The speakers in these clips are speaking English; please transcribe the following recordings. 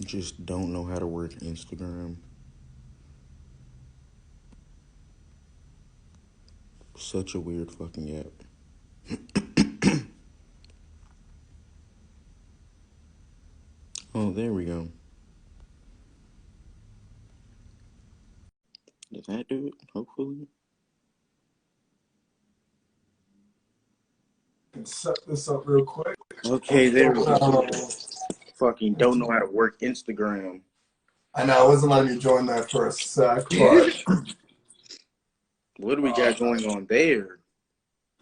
Just don't know how to work Instagram. Such a weird fucking app. Oh, there we go. Did that do it? Hopefully. Set this up real quick. Okay, there we go. Fucking don't know how to work Instagram. I know, it wasn't letting me join that for a sec, but What do we got going on there?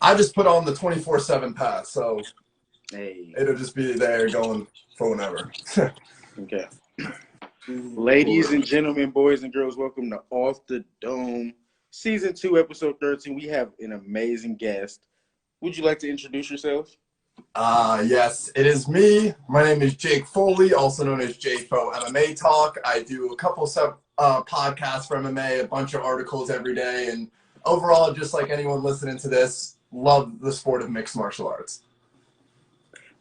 I just put on the 24/7 pass, so Hey. it'll just be there going for whenever. Okay. Ladies and gentlemen, boys and girls, welcome to Off the Dome, Season 2, Episode 13. We have an amazing guest. Would you like to introduce yourself? Yes, it is me. My name is Jake Foley, also known as JFO MMA Talk. I do a couple podcasts for MMA, a bunch of articles every day, and overall, just like anyone listening to this, love the sport of mixed martial arts.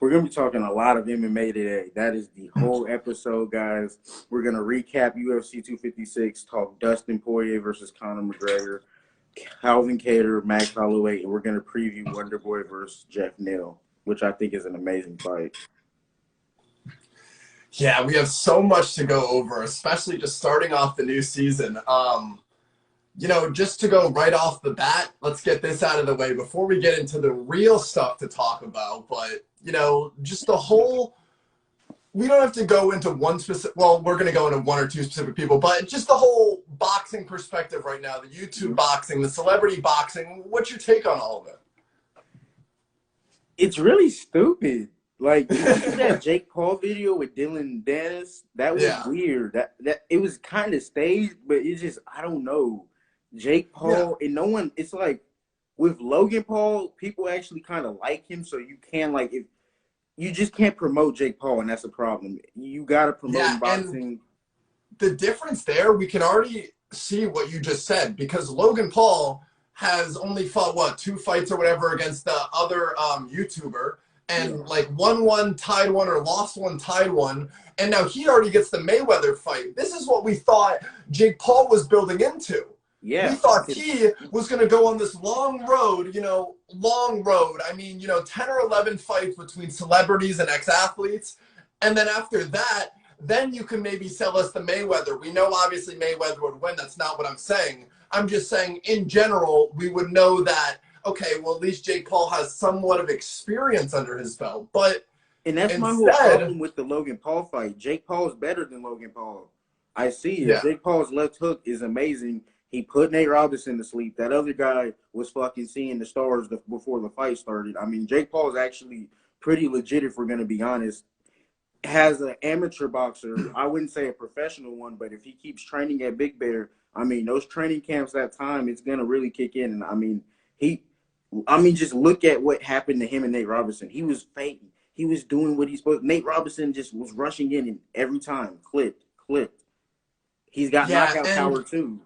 We're going to be talking a lot of MMA today. That is the whole episode, guys. We're going to recap UFC 256, talk Dustin Poirier versus Conor McGregor, Calvin Kattar, Max Holloway, and we're going to preview Wonderboy versus Jeff Neal, which I think is an amazing fight. Yeah, we have so much to go over, especially just starting off the new season. You know, just to go right off the bat, let's get this out of the way before we get into the real stuff to talk about. But, you know, just the whole, we don't have to go into one specific, well, we're going to go into one or two specific people, but just the whole boxing perspective right now, the YouTube boxing, the celebrity boxing, what's your take on all of it? It's really stupid. Like, you see that Jake Paul video with Dylan Dennis? That was weird. That it was kind of staged, but it's just, I don't know. Jake Paul, and no one, it's like, with Logan Paul, people actually kind of like him, so you can, like, if you just can't promote Jake Paul, and that's a problem. You got to promote boxing. The difference there, we can already see what you just said, because Logan Paul has only fought, what, 2 fights or whatever against the other YouTuber, and like won one, tied one, or lost one, tied one, and now he already gets the Mayweather fight. This is what we thought Jake Paul was building into. Yeah. We thought he was going to go on this long road, you know, long road. I mean, you know, 10 or 11 fights between celebrities and ex-athletes. And then after that, then you can maybe sell us the Mayweather. We know obviously Mayweather would win. That's not what I'm saying. I'm just saying in general, we would know that, okay, well, at least Jake Paul has somewhat of experience under his belt. But and that's my whole problem with the Logan Paul fight. Jake Paul is better than Logan Paul. I see it. Yeah. Jake Paul's left hook is amazing. He put Nate Robinson to sleep. That other guy was fucking seeing the stars before the fight started. I mean, Jake Paul is actually pretty legit, if we're going to be honest. Has an amateur boxer. I wouldn't say a professional one, but if he keeps training at Big Bear, I mean, those training camps that time, it's going to really kick in. And, I mean, just look at what happened to him and Nate Robinson. He was faking. He was doing what he's supposed to. Nate Robinson just was rushing in and every time, clipped. He's got knockout power, too.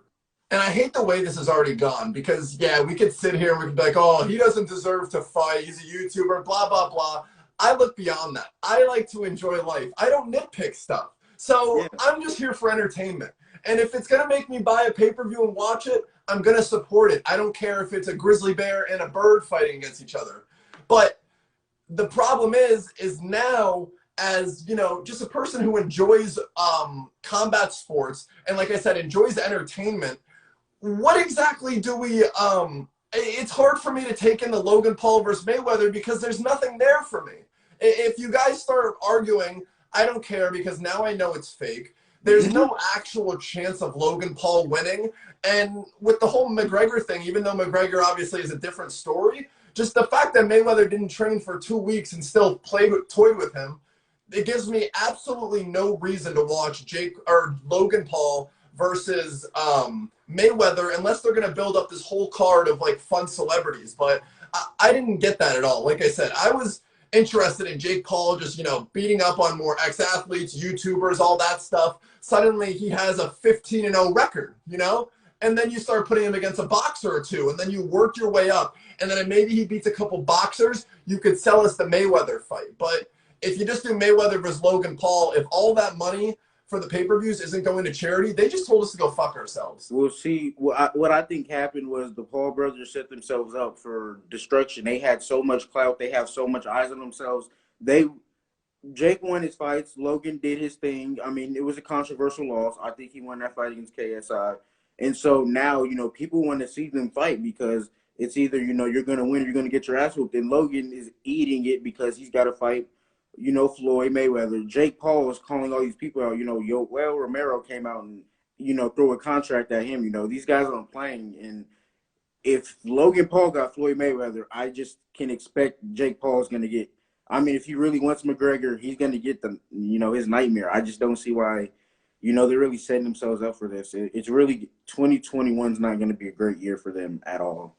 And I hate the way this has already gone because, yeah, we could sit here and we could be like, oh, he doesn't deserve to fight. He's a YouTuber, blah, blah, blah. I look beyond that. I like to enjoy life. I don't nitpick stuff. So I'm just here for entertainment. And if it's going to make me buy a pay-per-view and watch it, I'm going to support it. I don't care if it's a grizzly bear and a bird fighting against each other. But the problem is now, as, you know, just a person who enjoys combat sports and, like I said, enjoys entertainment, what exactly do we it's hard for me to take in the Logan Paul versus Mayweather because there's nothing there for me. If you guys start arguing, I don't care because now I know it's fake. There's no actual chance of Logan Paul winning. And with the whole McGregor thing, even though McGregor obviously is a different story, just the fact that Mayweather didn't train for 2 weeks and still toyed with him, it gives me absolutely no reason to watch Logan Paul versus Mayweather unless they're going to build up this whole card of like fun celebrities. But I didn't get that at all. Like I said, I was interested in Jake Paul just, you know, beating up on more ex-athletes, YouTubers, all that stuff. Suddenly he has a 15-0 record, you know? And then you start putting him against a boxer or two, and then you work your way up. And then maybe he beats a couple boxers, you could sell us the Mayweather fight. But if you just do Mayweather versus Logan Paul, if all that money for the pay-per-views isn't going to charity, they just told us to go fuck ourselves. We'll see. What I think happened was the Paul brothers set themselves up for destruction. They had so much clout. They have so much eyes on themselves. Jake won his fights. Logan did his thing. I mean, it was a controversial loss. I think he won that fight against KSI. And so now, people want to see them fight because it's either, you're going to win or you're going to get your ass whooped. And Logan is eating it because he's got to fight, Floyd Mayweather. Jake Paul is calling all these people out. Yoel Romero came out and, threw a contract at him. These guys aren't playing. And if Logan Paul got Floyd Mayweather, I just can expect Jake Paul's going to get, if he really wants McGregor, he's going to get his nightmare. I just don't see why, they're really setting themselves up for this. It's really 2021 is not going to be a great year for them at all.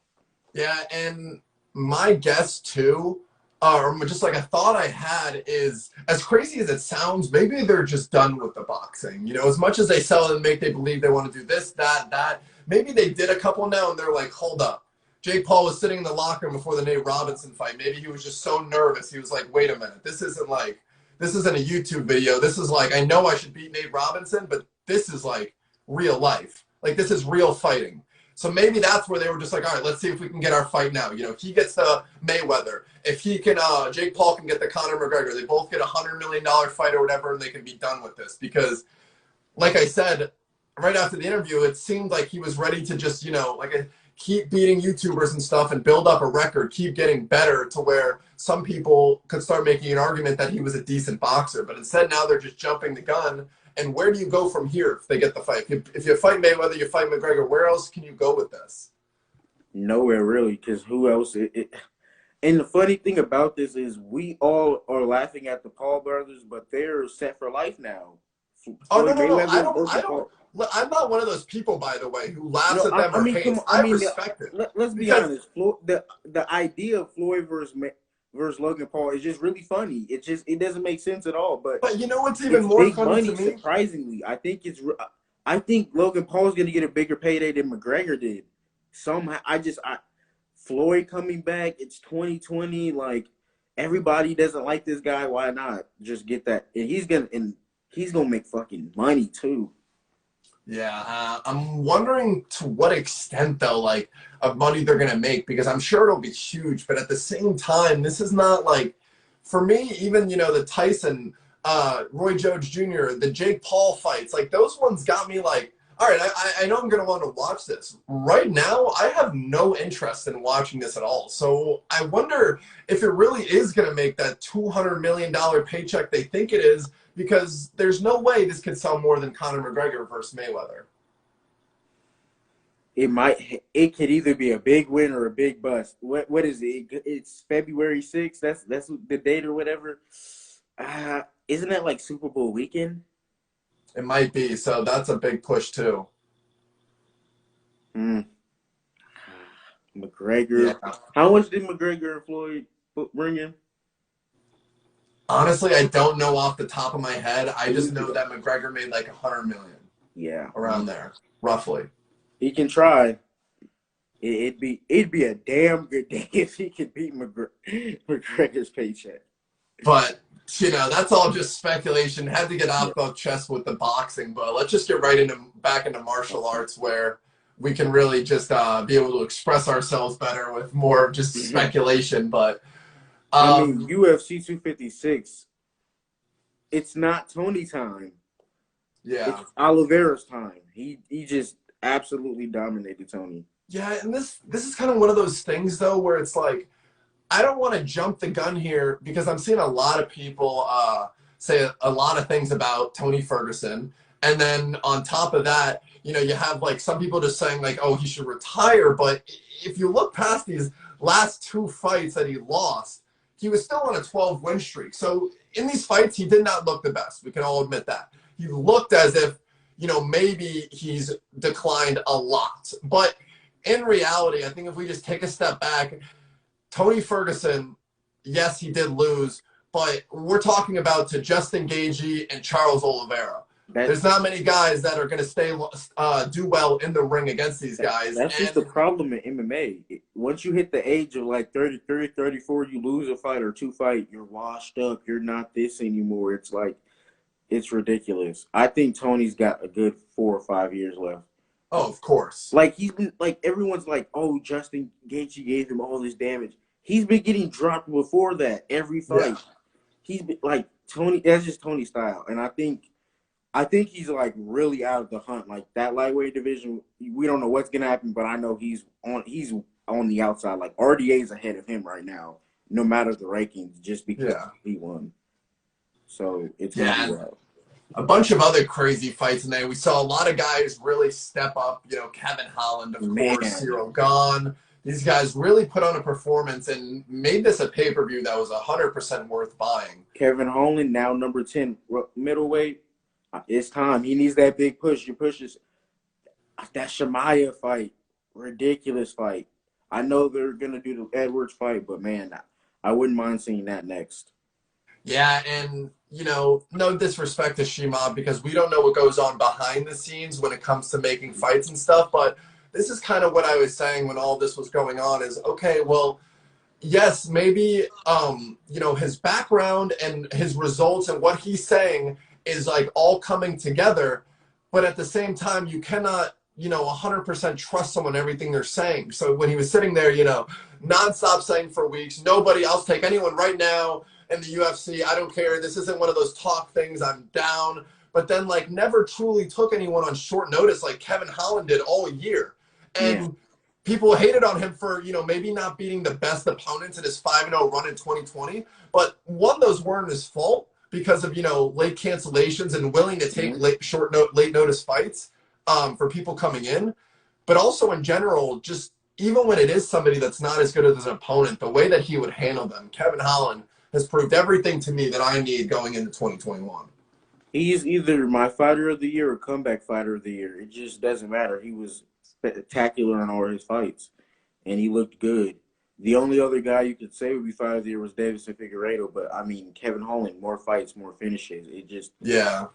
Yeah, and my guess too, or just like a thought I had is, as crazy as it sounds, maybe they're just done with the boxing. As much as they sell it and make they believe they want to do this, that, maybe they did a couple now and they're like, hold up. Jake Paul was sitting in the locker room before the Nate Robinson fight. Maybe he was just so nervous. He was like, wait a minute, this isn't a YouTube video. This is like, I know I should beat Nate Robinson, but this is like real life. Like, this is real fighting. So maybe that's where they were just like, all right, let's see if we can get our fight now. He gets the Mayweather. If he can, Jake Paul can get the Conor McGregor. They both get $100 million fight or whatever, and they can be done with this. Because, like I said, right after the interview, it seemed like he was ready to just, keep beating YouTubers and stuff and build up a record, keep getting better to where some people could start making an argument that he was a decent boxer. But instead, now they're just jumping the gun. And where do you go from here if they get the fight? If you fight Mayweather, you fight McGregor, where else can you go with this? Nowhere, really, because who else? And the funny thing about this is we all are laughing at the Paul brothers, but they're set for life now. Oh, no. I'm not one of those people, by the way, who laughs at them or hates. I respect it. Let's be honest. The idea of Floyd versus Logan Paul is just really funny. It doesn't make sense at all. But you know what's even more funny to me? Surprisingly, I think Logan Paul's going to get a bigger payday than McGregor did. Somehow, Floyd coming back. It's 2020. Like, everybody doesn't like this guy. Why not just get that? And he's gonna make fucking money too. Yeah, I'm wondering to what extent, though, of money they're going to make, because I'm sure it'll be huge. But at the same time, this is not for me, even, the Tyson, Roy Jones Jr., the Jake Paul fights, those ones got me all right, I know I'm going to want to watch this. Right now, I have no interest in watching this at all. So I wonder if it really is going to make that $200 million paycheck they think it is, because there's no way this could sell more than Conor McGregor versus Mayweather. It could either be a big win or a big bust. What is it? It's February 6th. That's the date or whatever. Isn't that Super Bowl weekend? It might be. So that's a big push too. McGregor. Yeah. How much did McGregor and Floyd bring in? Honestly, I don't know off the top of my head. I just know that McGregor made $100 million. Yeah, around there, roughly. He can try. It'd be a damn good day if he could beat McGregor's paycheck. But that's all just speculation. Had to get off the chest with the boxing, but let's just get back into martial arts, where we can really just be able to express ourselves better with more of just speculation. But UFC 256, it's not Tony time. Yeah. It's Oliveira's time. He just absolutely dominated Tony. Yeah, and this is kind of one of those things, though, where it's I don't want to jump the gun here, because I'm seeing a lot of people say a lot of things about Tony Ferguson. And then on top of that, you have some people just saying oh, he should retire. But if you look past these last two fights that he lost, he was still on a 12-win streak. So in these fights, he did not look the best. We can all admit that. He looked as if, maybe he's declined a lot. But in reality, I think if we just take a step back, Tony Ferguson, yes, he did lose, but we're talking about to Justin Gaethje and Charles Oliveira. There's not many guys that are going to do well in the ring against these guys. That's just the problem in MMA. Once you hit the age of like 33, 34, you lose a fight or two fight, you're washed up. You're not this anymore. It's like, it's ridiculous. I think Tony's got a good 4 or 5 years left. Oh, of course. Like, he's been, like, everyone's like, oh, Justin Gaethje gave him all this damage. He's been getting dropped before that every fight. Yeah. He's been, like, Tony, that's just Tony's style. And I think he's, like, really out of the hunt. Like, that lightweight division, we don't know what's going to happen, but I know he's on the outside. Like, RDA's ahead of him right now, no matter the rankings, just because he won. So, it's going to be wild. A bunch of other crazy fights in there. We saw a lot of guys really step up. You know, Kevin Holland, of course, Cyril Gane. These guys really put on a performance and made this a pay-per-view that was 100% worth buying. Kevin Holland, now number 10 middleweight. It's time. He needs that big push. Your pushes. That Chimaev fight, ridiculous fight. I know they're going to do the Edwards fight, but, man, I wouldn't mind seeing that next. Yeah, and, you know, no disrespect to Shima because we don't know what goes on behind the scenes when it comes to making fights and stuff, but this is kind of what I was saying when all this was going on is, okay, well, yes, maybe, you know, his background and his results and what he's saying is, like, all coming together, but at the same time, you cannot, you know, 100% trust someone, everything they're saying. So when he was sitting there, you know, nonstop saying for weeks, nobody, I'll take anyone right now in the UFC, I don't care, this isn't one of those talk things, I'm down, but then, like, never truly took anyone on short notice like Kevin Holland did all year. And people hated on him for, you know, maybe not beating the best opponents in his 5-0 run in 2020, but one, those weren't his fault because of, you know, late cancellations and willing to take late notice fights for people coming in. But also in general, just even when it is somebody that's not as good as an opponent, the way that he would handle them, Kevin Holland has proved everything to me that I need going into 2021. He's either my fighter of the year or comeback fighter of the year. It just doesn't matter. He was spectacular in all his fights, and he looked good. The only other guy you could say would be fighter of the year was Deiveson Figueiredo, but, I mean, Kevin Holland, more fights, more finishes. It just... Yeah.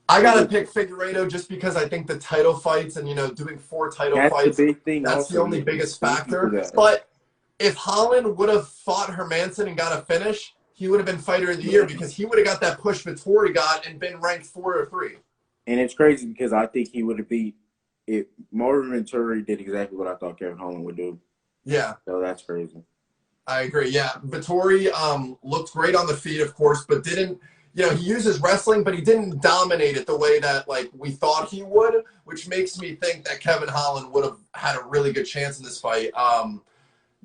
I got to pick Figueiredo just because I think the title fights and, you know, doing 4 title fights, the big thing. That's the only biggest factor. But if Holland would have fought Hermansson and got a finish, he would have been fighter of the year because he would have got that push Vettori got and been ranked 4 or 3. And it's crazy because I think he would have beat it. Marvin Vettori did exactly what I thought Kevin Holland would do. Yeah. So that's crazy. I agree. Yeah. Vettori looked great on the feet, of course, but didn't, you know, he uses wrestling, but he didn't dominate it the way that, like, we thought he would, which makes me think that Kevin Holland would have had a really good chance in this fight.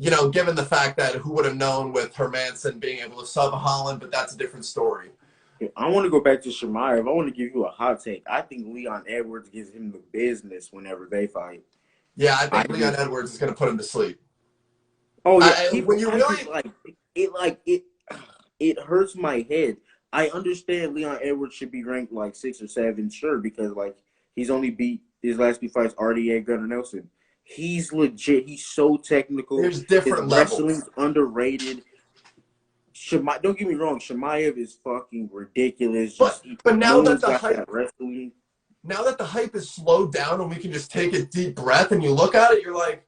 You know, given the fact that who would have known with Hermansson being able to sub Holland, but that's a different story. I want to go back to Chimaev. I want to give you a hot take. I think Leon Edwards gives him the business whenever they fight. Yeah, I think Leon Edwards is going to put him to sleep. Oh yeah, when you really it hurts my head. I understand Leon Edwards should be ranked like 6 or 7, sure, because like he's only beat his last 2 fights RDA Gunnar Nelson. He's legit. He's so technical. There's different his levels. Wrestling's underrated. Don't get me wrong. Chimaev is fucking ridiculous. But now that the hype is slowed down and we can just take a deep breath and you look at it, you're like,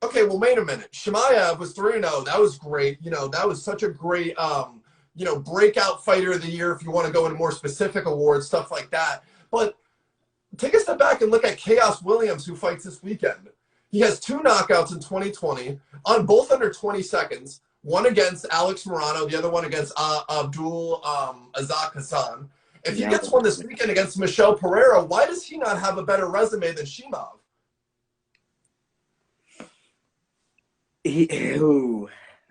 okay, well, wait a minute. Chimaev was 3-0. That was great. You know, that was such a great, you know, breakout fighter of the year if you want to go into more specific awards, stuff like that. But take a step back and look at Chaos Williams, who fights this weekend. He has 2 knockouts in 2020, on both under 20 seconds. One against Alex Morano, the other one against Abdul Azak Hassan. If he gets one this weekend against Michel Pereira, why does he not have a better resume than Shimov?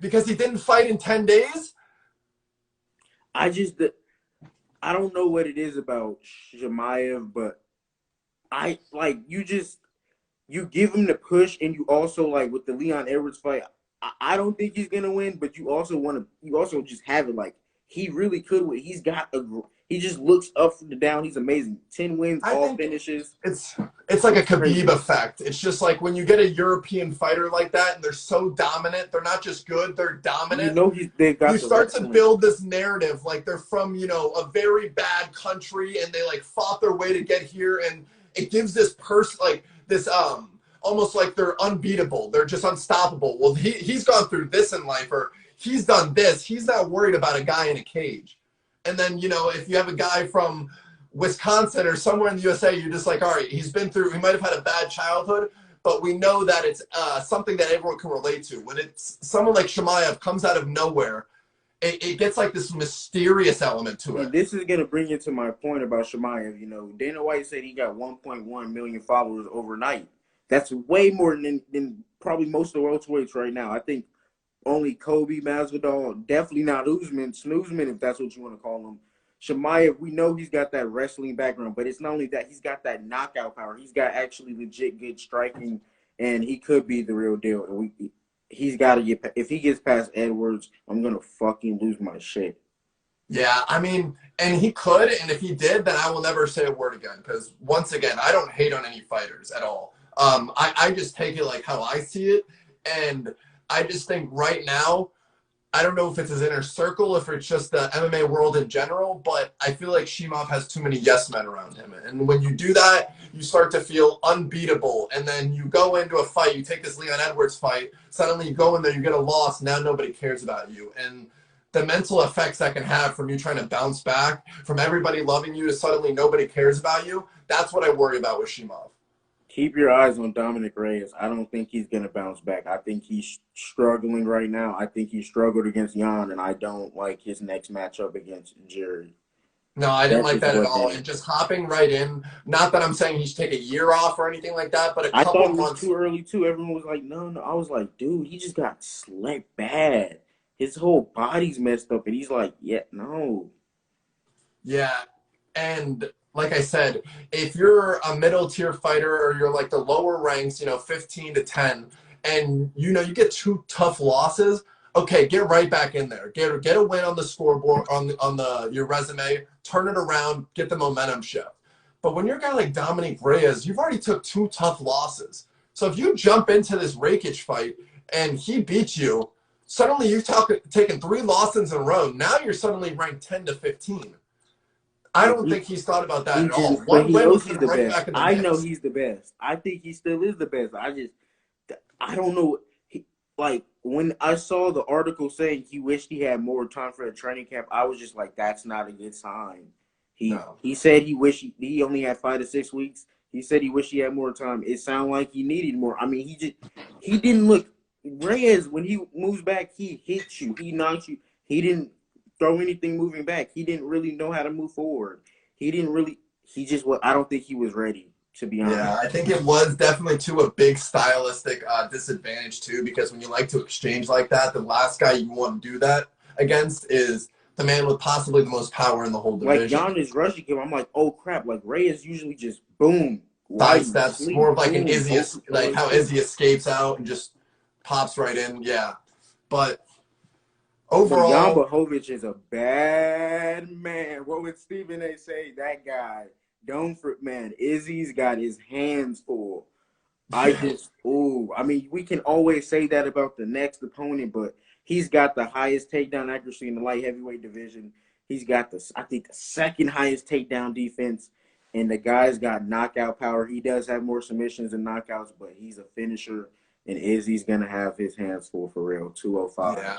Because he didn't fight in 10 days? I don't know what it is about Chimaev, but you give him the push, and you also, like, with the Leon Edwards fight, I don't think he's gonna win, but you also just have it like he really could. He just looks up and down. He's amazing. 10 wins, all finishes. It's like a Khabib effect. It's just like when you get a European fighter like that and they're so dominant, they're not just good, they're dominant. You know, you start to build this narrative like they're from, you know, a very bad country and they like fought their way to get here, and it gives this person like this almost like they're unbeatable. They're just unstoppable. Well, he's gone through this in life, or he's done this. He's not worried about a guy in a cage. And then, you know, if you have a guy from Wisconsin or somewhere in the USA, you're just like, all right, he might have had a bad childhood, but we know that it's something that everyone can relate to. When it's someone like Chimaev comes out of nowhere, it gets like this mysterious element to it. And this is going to bring you to my point about Chimaev. You know, Dana White said he got 1.1 million followers overnight. That's way more than probably most of the world's weights right now. I think only Kobe, Masvidal, definitely not Usman, Snoozman, if that's what you want to call him. Chimaev, we know he's got that wrestling background, but it's not only that, he's got that knockout power. He's got actually legit good striking, and he could be the real deal. And he's got to get – if he gets past Edwards, I'm going to fucking lose my shit. Yeah, I mean, and he could, and if he did, then I will never say a word again, because once again, I don't hate on any fighters at all. I just take it like how I see it, and – I just think right now, I don't know if it's his inner circle, if it's just the MMA world in general, but I feel like Shimov has too many yes men around him. And when you do that, you start to feel unbeatable. And then you go into a fight, you take this Leon Edwards fight, suddenly you go in there, you get a loss, now nobody cares about you. And the mental effects that can have from you trying to bounce back, from everybody loving you to suddenly nobody cares about you, that's what I worry about with Shimov. Keep your eyes on Dominic Reyes. I don't think he's going to bounce back. I think he's struggling right now. I think he struggled against Jan, and I don't like his next matchup against Jerry. No, I didn't like that at all. And just hopping right in, not that I'm saying he should take a year off or anything like that, but I thought it was too early, too. Everyone was like, no. I was like, dude, he just got slept bad. His whole body's messed up, and he's like, yeah, no. Yeah, and like I said, if you're a middle tier fighter or you're like the lower ranks, you know, 15 to 10, and you know you get 2 tough losses, okay, get right back in there. Get a win on the scoreboard on your resume, turn it around, get the momentum shift. But when you're a guy like Dominic Reyes, you've already took 2 tough losses. So if you jump into this Rakic fight and he beats you, suddenly you've taken 3 losses in a row. Now you're suddenly ranked 10 to 15. I don't think he's thought about that at all. One win was right back in the mix. I know he's the best. I think he still is the best. I don't know. Like, when I saw the article saying he wished he had more time for a training camp, I was just like, that's not a good sign. He said he wished he only had 5 to 6 weeks. He said he wished he had more time. It sounded like he needed more. I mean, he didn't look – Reyes, when he moves back, he hits you. He knocks you. He didn't throw anything moving back. He didn't really know how to move forward. I don't think he was ready, to be honest. Yeah, I think it was definitely to a big stylistic disadvantage too, because when you like to exchange like that, the last guy you want to do that against is the man with possibly the most power in the whole division. Like, Jan is rushing him. I'm like, oh crap, like Reyes usually just boom. That's more of like an Izzy, like how Izzy escapes out and just pops right in. Yeah. But overall, Jan Blachowicz is a bad man. What would Stephen A. say? That guy. Izzy's got his hands full. I mean, we can always say that about the next opponent, but he's got the highest takedown accuracy in the light heavyweight division. He's got the second highest takedown defense, and the guy's got knockout power. He does have more submissions and knockouts, but he's a finisher, and Izzy's going to have his hands full for real, 205. Yeah.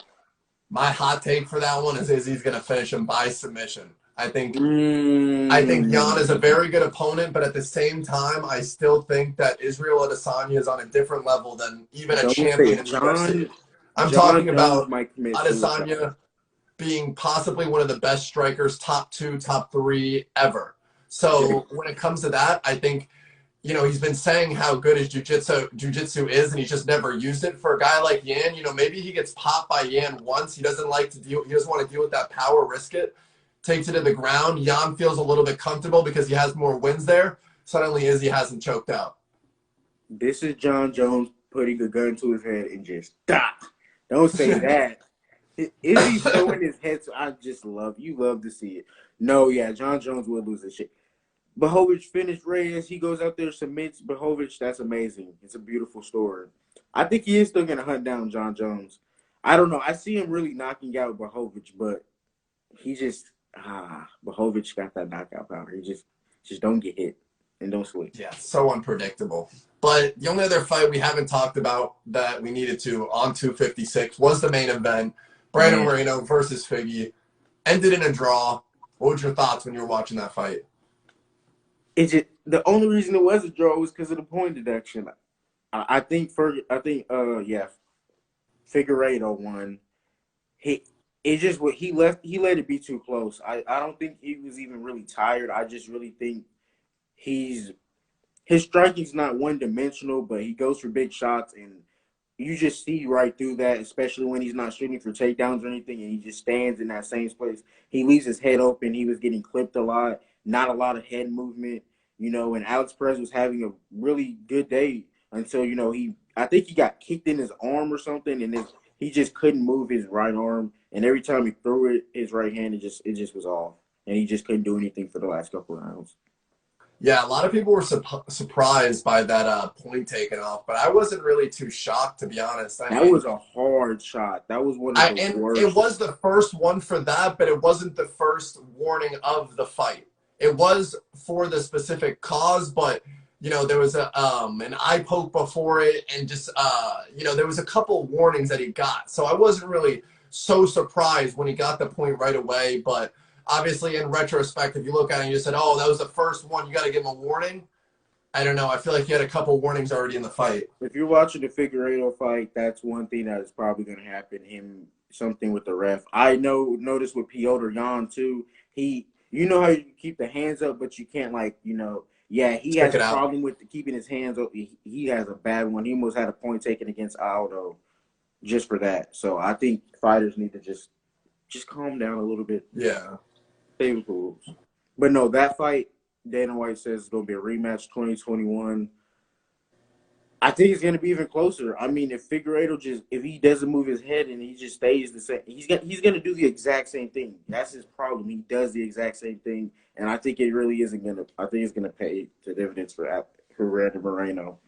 My hot take for that one is Izzy's going to finish him by submission. I think Jan is a very good opponent, but at the same time, I still think that Israel Adesanya is on a different level than even a champion in the UFC. I'm talking about Adesanya being possibly one of the best strikers, top 2, top 3 ever. So when it comes to that, I think, you know, he's been saying how good his jiu-jitsu is, and he's just never used it. For a guy like Yan, you know, maybe he gets popped by Yan once. He doesn't want to deal with that power, risk it. Takes it to the ground. Jan feels a little bit comfortable because he has more wins there. Suddenly Izzy hasn't choked out. This is John Jones putting a gun to his head and just stop. Don't say that. Is he showing his head? I just love to see it. No, yeah, John Jones will lose this shit. Blachowicz finished Reyes. He goes out there, submits Blachowicz. That's amazing. It's a beautiful story. I think he is still going to hunt down John Jones. I don't know. I see him really knocking out Blachowicz, but he just Blachowicz got that knockout power. He just don't get hit and don't sleep. Yeah, so unpredictable. But the only other fight we haven't talked about that we needed to on 256 was the main event. Brandon Moreno versus Figgy. Ended in a draw. What were your thoughts when you were watching that fight? The only reason it was a draw was because of the point deduction. I think Figueiredo won. He let it be too close. I don't think he was even really tired. I just really think his striking's not one dimensional, but he goes for big shots, and you just see right through that, especially when he's not shooting for takedowns or anything, and he just stands in that same place. He leaves his head open. He was getting clipped a lot, not a lot of head movement, and Alex Perez was having a really good day until, I think he got kicked in his arm or something, and he just couldn't move his right arm, and every time he threw it, his right hand, it just was off, and he just couldn't do anything for the last couple of rounds. Yeah, a lot of people were surprised by that point taken off, but I wasn't really too shocked, to be honest. That was a hard shot. That was one of the worst. It was the first one for that, but it wasn't the first warning of the fight. It was for the specific cause, but there was an eye poke before it, and just there was a couple warnings that he got. So I wasn't really so surprised when he got the point right away, but obviously, in retrospect, if you look at it and you said, oh, that was the first one, you got to give him a warning. I don't know. I feel like he had a couple warnings already in the fight. If you're watching the Figueiredo fight, that's one thing that is probably going to happen, something with the ref. I noticed with Piotr Jan, too. How you keep the hands up, but you can't, he has a problem with keeping his hands up. He has a bad one. He almost had a point taken against Aldo just for that. So I think fighters need to just calm down a little bit. Yeah. Stay with the rules. But no, that fight, Dana White says it's going to be a rematch 2021. I think it's going to be even closer. I mean, if Figueiredo if he doesn't move his head and he just stays the same, he's going to do the exact same thing. That's his problem. He does the exact same thing, and I think it really isn't going to. I think it's going to pay the dividends for Brandon Moreno.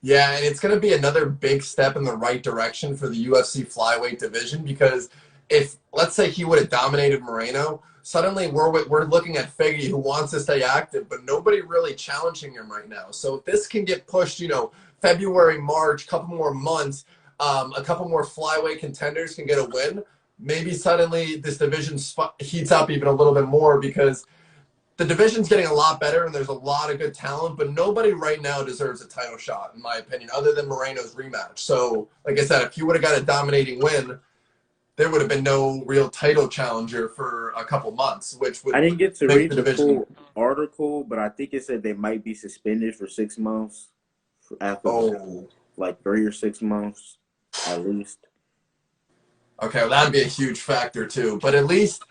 Yeah, and it's going to be another big step in the right direction for the UFC flyweight division, because if, let's say, he would have dominated Moreno, suddenly we're looking at Figgy, who wants to stay active, but nobody really challenging him right now. So if this can get pushed, February, March, couple more months, a couple more flyweight contenders can get a win, maybe suddenly this division heats up even a little bit more, because the division's getting a lot better and there's a lot of good talent, but nobody right now deserves a title shot, in my opinion, other than Moreno's rematch. So, like I said, if he would have got a dominating win, there would have been no real title challenger for a couple months, which would. I didn't get to read the full article, but I think it said they might be suspended for 6 months after 3 or 6 months at least. Okay, well, that'd be a huge factor too. But at least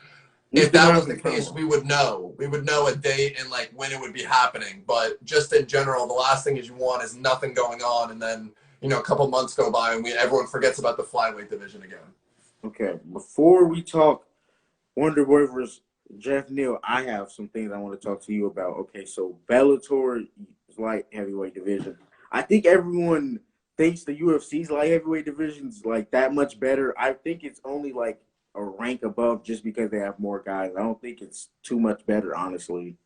if that was the case, we would know. We would know a date and when it would be happening. But just in general, the last thing you want is nothing going on, and then a couple months go by and everyone forgets about the flyweight division again. Okay, before we talk Wonderboy versus Jeff Neal, I have some things I want to talk to you about. Okay, so Bellator light heavyweight division. I think everyone thinks the UFC's light heavyweight division's that much better. I think it's only a rank above just because they have more guys. I don't think it's too much better, honestly.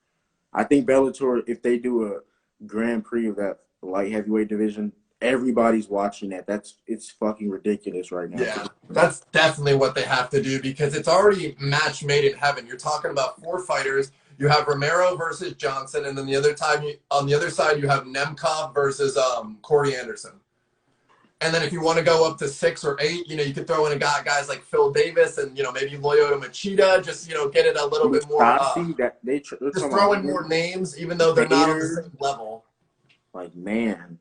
I think Bellator, if they do a Grand Prix of that light heavyweight division, everybody's watching that. It's fucking ridiculous right now. Yeah, that's definitely what they have to do, because it's already match made in heaven. You're talking about 4 fighters. You have Romero versus Johnson, and then on the other side you have Nemkov versus Corey Anderson. And then if you want to go up to 6 or 8, you could throw in guys like Phil Davis and maybe Lyoto Machida, just get it a little bit more. Just throw in more names, even though they're not on the same level. Man.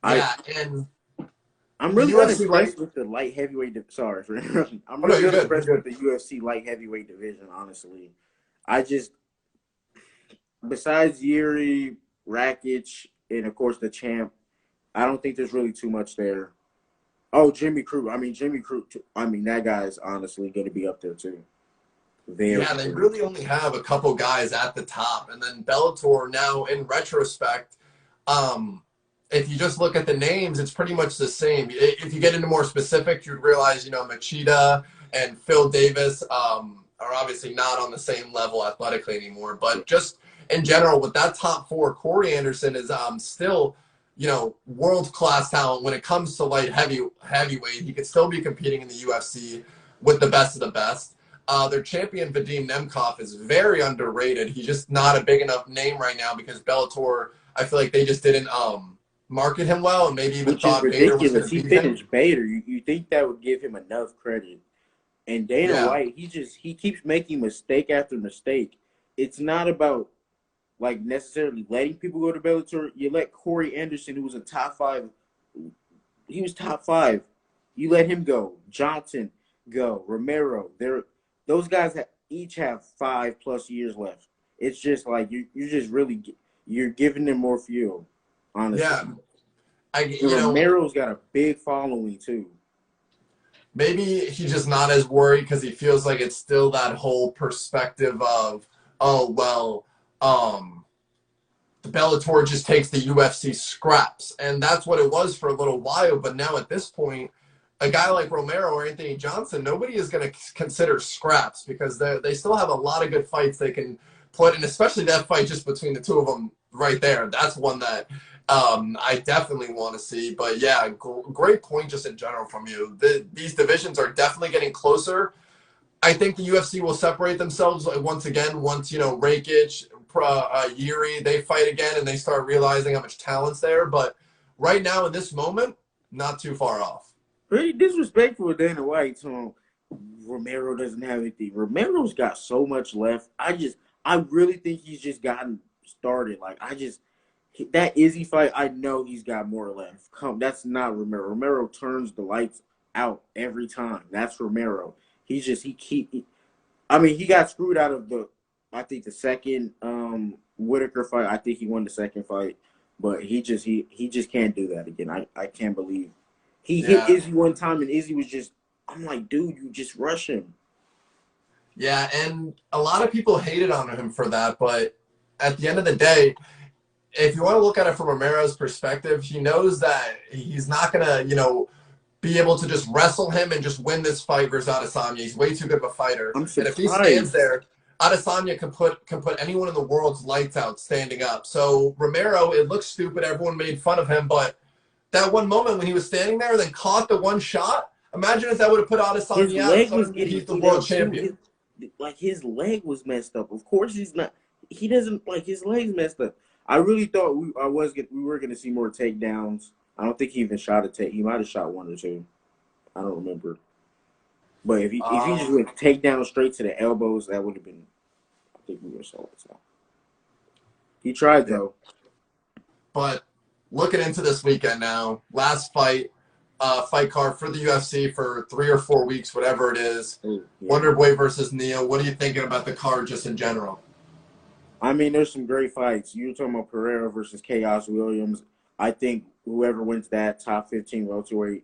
And I'm really unimpressed with the light heavyweight. Sorry for interrupting. I'm really unimpressed with the UFC light heavyweight division. Honestly, besides Yuri, Rakic, and of course the champ, I don't think there's really too much there. Oh, Jimmy Crute. I mean, Jimmy Crute. I mean, that guy is honestly going to be up there too. Yeah, they really only have a couple guys at the top, and then Bellator now, in retrospect, if you just look at the names, it's pretty much the same. If you get into more specific, you'd realize, you know, Machida and Phil Davis are obviously not on the same level athletically anymore. But just in general, with that top four, Corey Anderson is still, you know, world-class talent when it comes to light heavyweight. He could still be competing in the UFC with the best of the best. Their champion, Vadim Nemkov, is very underrated. He's just not a big enough name right now because Bellator, I feel like they just didn't market him well, and maybe even thought Bader was going to beat him. He finished Bader. You think that would give him enough credit. And Dana White, he keeps making mistake after mistake. It's not about, like, necessarily letting people go to Bellator. You let Corey Anderson, who was a top 5, he was top 5. You let him go. Johnson go. Romero. Those guys each have 5+ years left. It's just like you're just really giving them more fuel, honestly. Yeah, Romero's got a big following too. Maybe he's just not as worried because he feels like it's still that whole perspective of, oh well, the Bellator just takes the UFC scraps, and that's what it was for a little while. But now at this point, a guy like Romero or Anthony Johnson, nobody is going to consider scraps because they still have a lot of good fights they can put in, especially that fight just between the two of them right there. That's one that I definitely want to see. But, yeah, great point just in general from you. These divisions are definitely getting closer. I think the UFC will separate themselves once again once, you know, Rakic, Yuri, they fight again and they start realizing how much talent's there. But right now in this moment, not too far off. Pretty disrespectful of Dana White. So Romero doesn't have anything. Romero's got so much left. I really think he's just gotten started. Like, that Izzy fight, I know he's got more left. That's not Romero. Romero turns the lights out every time. That's Romero. He got screwed out of the second Whitaker fight. I think he won the second fight, but he just can't do that again. I can't believe. He hit Izzy one time, and Izzy was just, I'm like, dude, you just rush him. Yeah, and a lot of people hated on him for that, but at the end of the day, if you want to look at it from Romero's perspective, he knows that he's not going to, you know, be able to just wrestle him and just win this fight versus Adesanya. He's way too good of a fighter. And if he stands there, Adesanya can put anyone in the world's lights out standing up. So Romero, it looks stupid. Everyone made fun of him, but that one moment when he was standing there and then caught the one shot, imagine if that would have put Adesanya out. He's the world champion. Like, his leg was messed up. Of course he's not. He doesn't, like, his leg's messed up. I really thought we were going to see more takedowns. I don't think he even shot a take. He might have shot 1 or 2. I don't remember. But if he just went takedown straight to the elbows, that would have been, I think we would have saw it. So. He tried, though. But looking into this weekend now, last fight card for the UFC for 3 or 4 weeks, whatever it is. Yeah. Wonderboy versus Neo. What are you thinking about the card just in general? I mean, there's some great fights. You're talking about Pereira versus Chaos Williams. I think whoever wins that top 15 welterweight,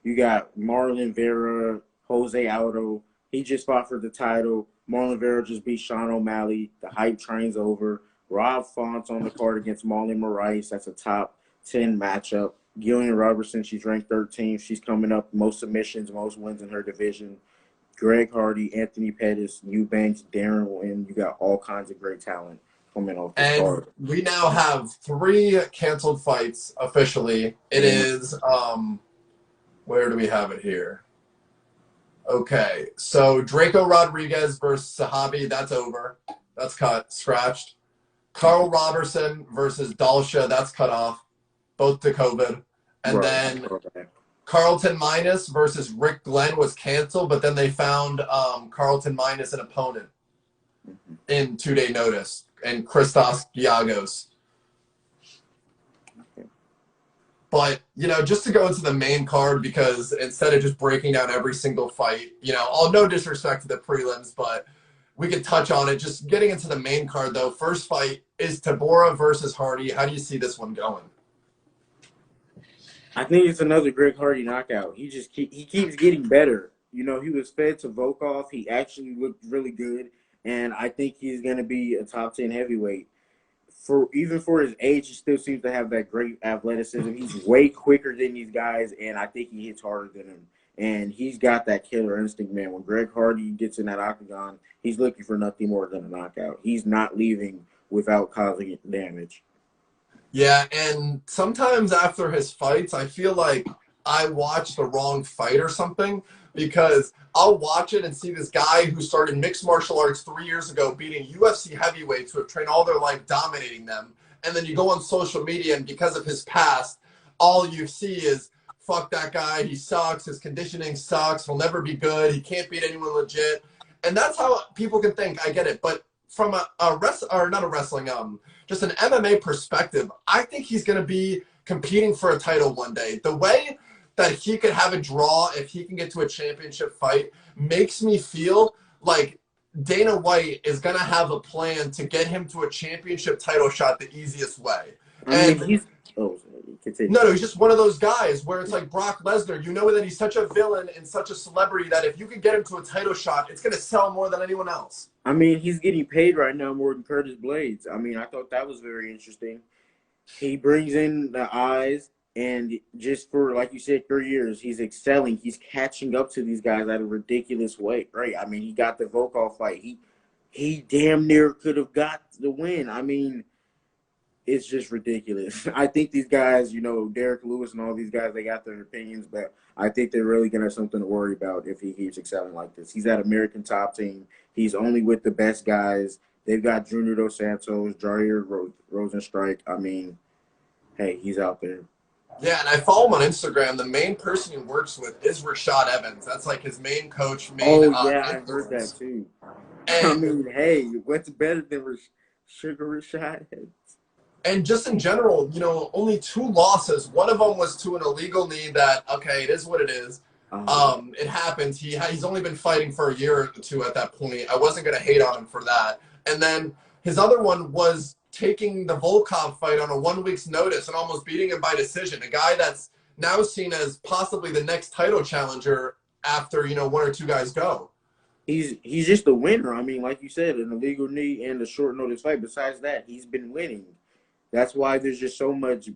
you got Marlon, Vera, Jose Aldo. He just fought for the title. Marlon Vera just beat Sean O'Malley. The hype train's over. Rob Font's on the card against Marlon Moraes. That's a top 10 matchup. Gillian Robertson, she's ranked 13th. She's coming up most submissions, most wins in her division. Greg Hardy, Anthony Pettis, Eubanks, Darren Wynn. You got all kinds of great talent coming off the card. And we now have 3 canceled fights officially. It is, where do we have it here? Okay, so Draco Rodriguez versus Sahabi, that's over. That's cut, scratched. Carl Robertson versus Dalsha, that's cut off. Both to COVID. And then Carlton Minus versus Rick Glenn was canceled, but then they found Carlton Minus an opponent in 2-day notice, and Christos Giagos. But, you know, just to go into the main card, because instead of just breaking down every single fight, you know, all no disrespect to the prelims, but we could touch on it. Just getting into the main card, though, first fight is Tabora versus Hardy. How do you see this one going? I think it's another Greg Hardy knockout. He keeps getting better. You know, he was fed to Volkov. He actually looked really good, and I think he's going to be a top 10 heavyweight. Even for his age, he still seems to have that great athleticism. He's way quicker than these guys, and I think he hits harder than them. And he's got that killer instinct, man. When Greg Hardy gets in that octagon, he's looking for nothing more than a knockout. He's not leaving without causing damage. Yeah, and sometimes after his fights, I feel like I watch the wrong fight or something, because I'll watch it and see this guy who started mixed martial arts 3 years ago beating UFC heavyweights who have trained all their life dominating them. And then you go on social media, and because of his past, all you see is, fuck that guy, he sucks, his conditioning sucks, he'll never be good, he can't beat anyone legit. And that's how people can think. I get it. But from just an MMA perspective, I think he's going to be competing for a title one day. The way that he could have a draw if he can get to a championship fight makes me feel like Dana White is going to have a plan to get him to a championship title shot the easiest way. He's just one of those guys where it's like Brock Lesnar. You know that he's such a villain and such a celebrity that if you can get him to a title shot, it's going to sell more than anyone else. I mean, he's getting paid right now more than Curtis Blades. I mean, I thought that was very interesting. He brings in the eyes, and just for, like you said, 3 years, he's excelling. He's catching up to these guys at a ridiculous rate. Right? I mean, he got the Volkov fight. He damn near could have got the win. I mean, it's just ridiculous. I think these guys, you know, Derek Lewis and all these guys, they got their opinions, but I think they're really going to have something to worry about if he keeps excelling like this. He's at American Top Team. He's only with the best guys. They've got Junior Dos Santos, Jair Rosenstrike. I mean, hey, he's out there. Yeah, and I follow him on Instagram. The main person he works with is Rashad Evans. That's like his main coach. I heard that too. And, I mean, hey, what's better than Sugar Rashad Evans? And just in general, you know, only 2 losses. One of them was to an illegal knee that, okay, it is what it is. It happens. He's only been fighting for a year or 2 at that point. I wasn't going to hate on him for that. And then his other one was taking the Volkov fight on a 1 week's notice and almost beating him by decision. A guy that's now seen as possibly the next title challenger after, you know, 1 or 2 guys go. He's just a winner. I mean, like you said, an illegal knee and a short notice fight. Besides that, he's been winning. That's why there's just so much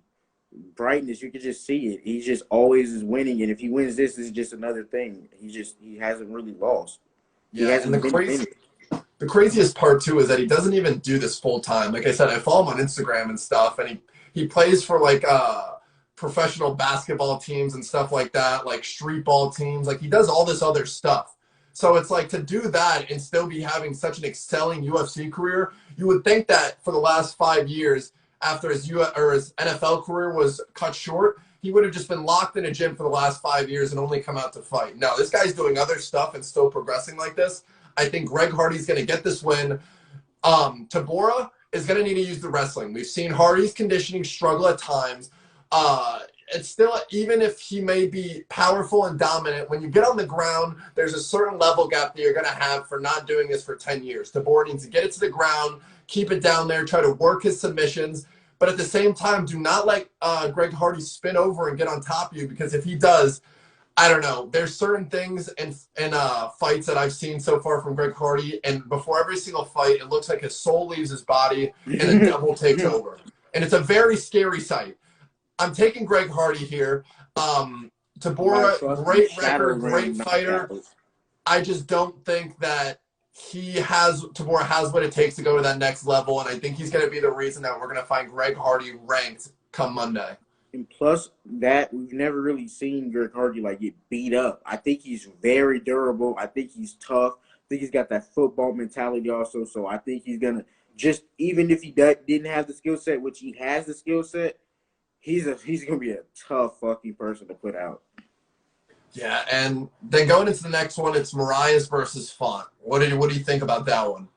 brightness. You can just see it. He just always is winning, and if he wins this is just another thing. He hasn't really lost. Yeah, and the craziest part too is that he doesn't even do this full time. Like I said, I follow him on Instagram and stuff, and he plays for like professional basketball teams and stuff like that, like street ball teams. Like he does all this other stuff. So it's like, to do that and still be having such an excelling UFC career, you would think that for the last 5 years, after his NFL career was cut short, he would have just been locked in a gym for the last 5 years and only come out to fight. No, this guy's doing other stuff and still progressing like this. I think Greg Hardy's going to get this win. Tabora is going to need to use the wrestling. We've seen Hardy's conditioning struggle at times. It's still, even if he may be powerful and dominant, when you get on the ground, there's a certain level gap that you're going to have for not doing this for 10 years. Tabora needs to get it to the ground, keep it down there, try to work his submissions. But at the same time, do not let Greg Hardy spin over and get on top of you, because if he does, I don't know. There's certain things in fights that I've seen so far from Greg Hardy, and before every single fight, it looks like his soul leaves his body and the devil takes over. And it's a very scary sight. I'm taking Greg Hardy here. Tabora, great record, great fighter. I just don't think that Tabora has what it takes to go to that next level, and I think he's going to be the reason that we're going to find Greg Hardy ranked come Monday. And plus that, we've never really seen Greg Hardy like get beat up. I think he's very durable. I think he's tough. I think he's got that football mentality also. So I think he's going to just, even if he didn't have the skill set, which he has the skill set, he's going to be a tough fucking person to put out. Yeah, and then going into the next one, it's Moraes versus Font. What do you think about that one?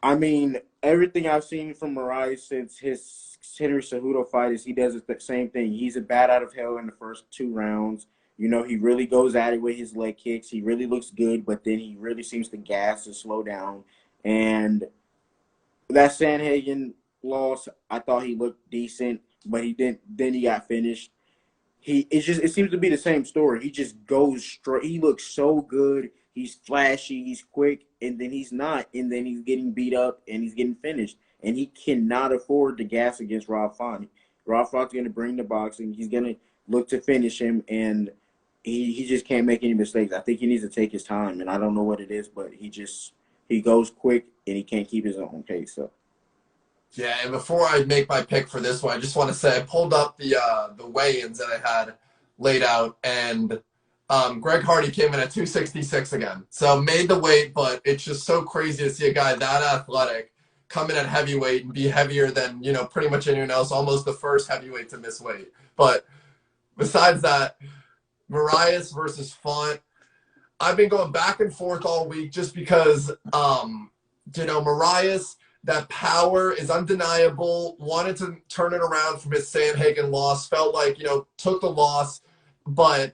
I mean, everything I've seen from Moraes since his Henry Cejudo fight is he does the same thing. He's a bat out of hell in the first 2 rounds. You know, he really goes at it with his leg kicks. He really looks good, but then he really seems to gas and slow down. And that Sanhagen loss, I thought he looked decent, but he didn't. Then he got finished. it seems to be the same story. He just goes straight. He looks so good. He's flashy. He's quick, and then he's not, and then he's getting beat up and he's getting finished. And he cannot afford to gas against Rob Font. Rob Font's going to bring the boxing. He's going to look to finish him, and he just can't make any mistakes. I think he needs to take his time, and I don't know what it is, but he goes quick and he can't keep his own pace. So. Yeah, and before I make my pick for this one, I just want to say I pulled up the weigh-ins that I had laid out, and Greg Hardy came in at 266 again. So made the weight, but it's just so crazy to see a guy that athletic come in at heavyweight and be heavier than, you know, pretty much anyone else, almost the first heavyweight to miss weight. But besides that, Moraes versus Font, I've been going back and forth all week just because, you know, Moraes, that power is undeniable, wanted to turn it around from his Sandhagen loss, felt like, you know, took the loss, but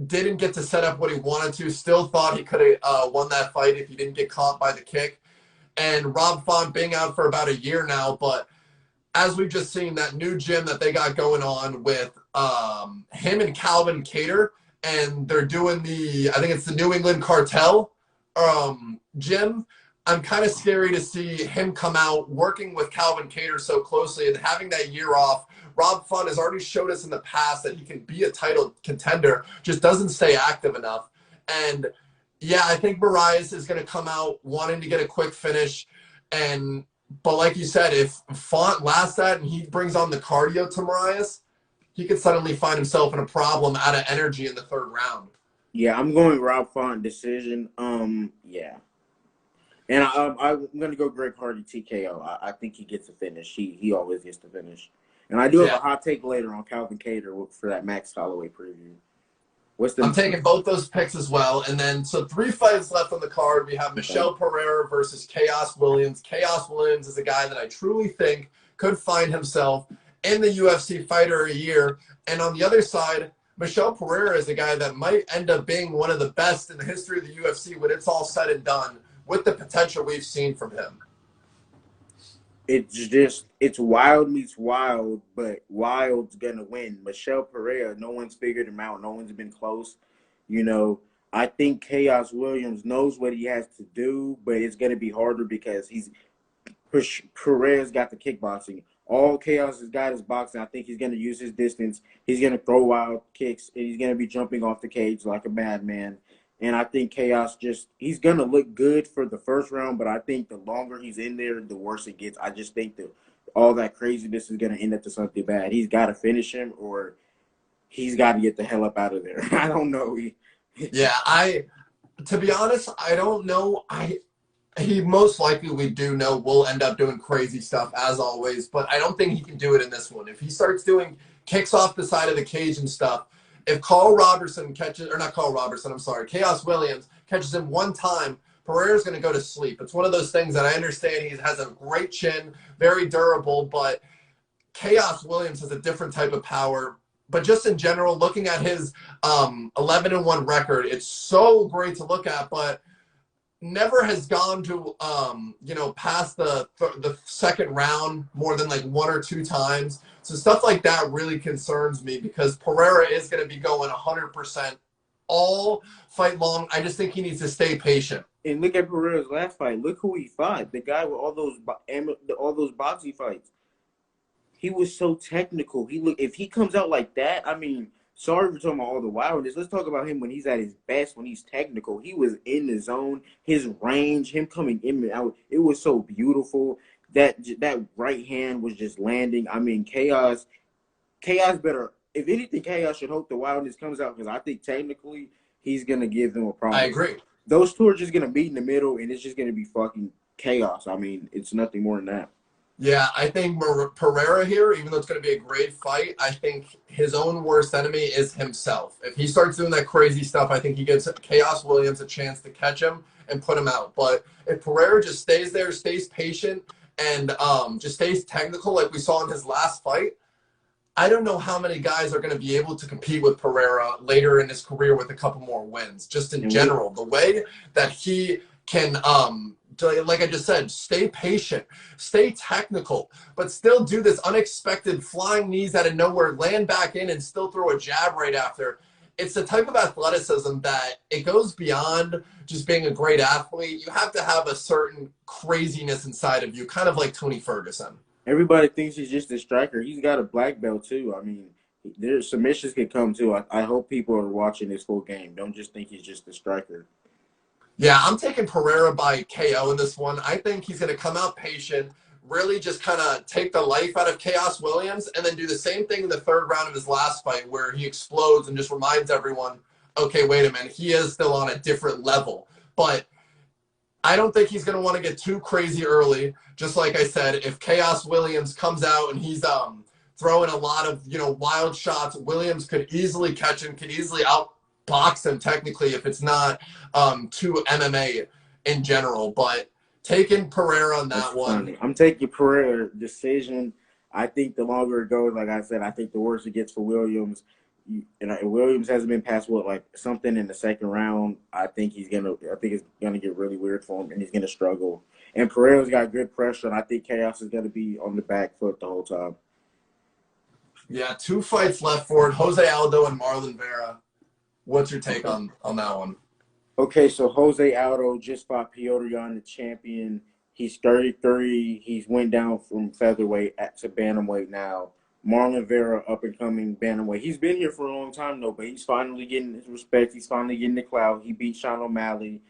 didn't get to set up what he wanted to, still thought he could have won that fight if he didn't get caught by the kick. And Rob Font being out for about a year now, but as we've just seen, that new gym that they got going on with him and Calvin Kattar, and they're doing I think it's the New England Cartel gym. I'm kind of scary to see him come out working with Calvin Kattar so closely and having that year off. Rob Font has already showed us in the past that he can be a title contender, just doesn't stay active enough. And yeah, I think Moraes is going to come out wanting to get a quick finish. But like you said, if Font lasts that and he brings on the cardio to Moraes, he could suddenly find himself in a problem out of energy in the third round. Yeah, I'm going Rob Font decision. Yeah. And I'm going to go Greg Hardy TKO. I think he gets a finish. He always gets the finish. And I do have a hot take later on Calvin Kattar for that Max Holloway preview. I'm taking both those picks as well. And then, so 3 fights left on the card. We have Michel Pereira versus Chaos Williams. Chaos Williams is a guy that I truly think could find himself in the UFC Fighter of the Year. And on the other side, Michel Pereira is a guy that might end up being one of the best in the history of the UFC when it's all said and done, with the potential we've seen from him. It's wild meets wild, but wild's gonna win. Michel Pereira, no one's figured him out. No one's been close. You know, I think Chaos Williams knows what he has to do, but it's gonna be harder because Pereira's got the kickboxing. All Chaos has got is boxing. I think he's gonna use his distance. He's gonna throw wild kicks, and he's gonna be jumping off the cage like a madman. And I think Chaos he's going to look good for the first round, but I think the longer he's in there, the worse it gets. I just think that all that craziness is going to end up to something bad. He's got to finish him, or he's got to get the hell up out of there. I don't know. Yeah, to be honest, I don't know. He most likely, we do know, will end up doing crazy stuff as always, but I don't think he can do it in this one. If he starts doing kicks off the side of the cage and stuff, if Chaos Williams catches him one time, Pereira's going to go to sleep. It's one of those things that I understand he has a great chin, very durable, but Chaos Williams has a different type of power. But just in general, looking at his 11-1 record, it's so great to look at, but never has gone to, past the second round more than like 1 or 2 times. So stuff like that really concerns me because Pereira is going to be going 100% all fight long. I just think he needs to stay patient. And look at Pereira's last fight. Look who he fought. The guy with all those boxing fights. He was so technical. If he comes out like that, I mean, sorry for talking about all the wildness. Let's talk about him when he's at his best, when he's technical. He was in the zone. His range, him coming in and out, it was so beautiful. That right hand was just landing. I mean, Chaos better. If anything, Chaos should hope the wildness comes out because I think technically he's going to give them a problem. I agree. Those two are just going to meet in the middle, and it's just going to be fucking chaos. I mean, it's nothing more than that. Yeah, I think Pereira here, even though it's going to be a great fight, I think his own worst enemy is himself. If he starts doing that crazy stuff, I think he gives Chaos Williams a chance to catch him and put him out. But if Pereira just stays there, stays patient, and just stays technical like we saw in his last fight, I don't know how many guys are going to be able to compete with Pereira later in his career with a couple more wins. Just in general, the way that he can like I just said, stay patient, stay technical, but still do this unexpected flying knees out of nowhere, land back in, and still throw a jab right after. It's the type of athleticism that it goes beyond just being a great athlete. You have to have a certain craziness inside of you, kind of like Tony Ferguson. Everybody thinks he's just a striker. He's got a black belt too. I mean, there's submissions can come too. I hope people are watching this full game. Don't just think he's just a striker. Yeah, I'm taking Pereira by KO in this one. I think he's going to come out patient, really just kind of take the life out of Chaos Williams, and then do the same thing in the third round of his last fight where he explodes and just reminds everyone, okay, wait a minute, he is still on a different level. But I don't think he's going to want to get too crazy early. Just like I said, if Chaos Williams comes out and he's throwing a lot of, wild shots, Williams could easily catch him, could easily outbox him technically if it's not too MMA in general. But taking Pereira on that one. Funny. I'm taking Pereira decision. I think the longer it goes, like I said, I think the worse it gets for Williams. And Williams hasn't been past something in the second round. I think it's gonna get really weird for him, and he's gonna struggle. And Pereira's got good pressure, and I think Chaos is gonna be on the back foot the whole time. Yeah, 2 fights left for it. Jose Aldo and Marlon Vera. What's your take on that one? Okay, so Jose Aldo just fought Petr Yan, the champion. He's 33. He's went down from featherweight to bantamweight now. Marlon Vera, up-and-coming bantamweight. He's been here for a long time, though, but he's finally getting his respect. He's finally getting the clout. He beat Sean O'Malley,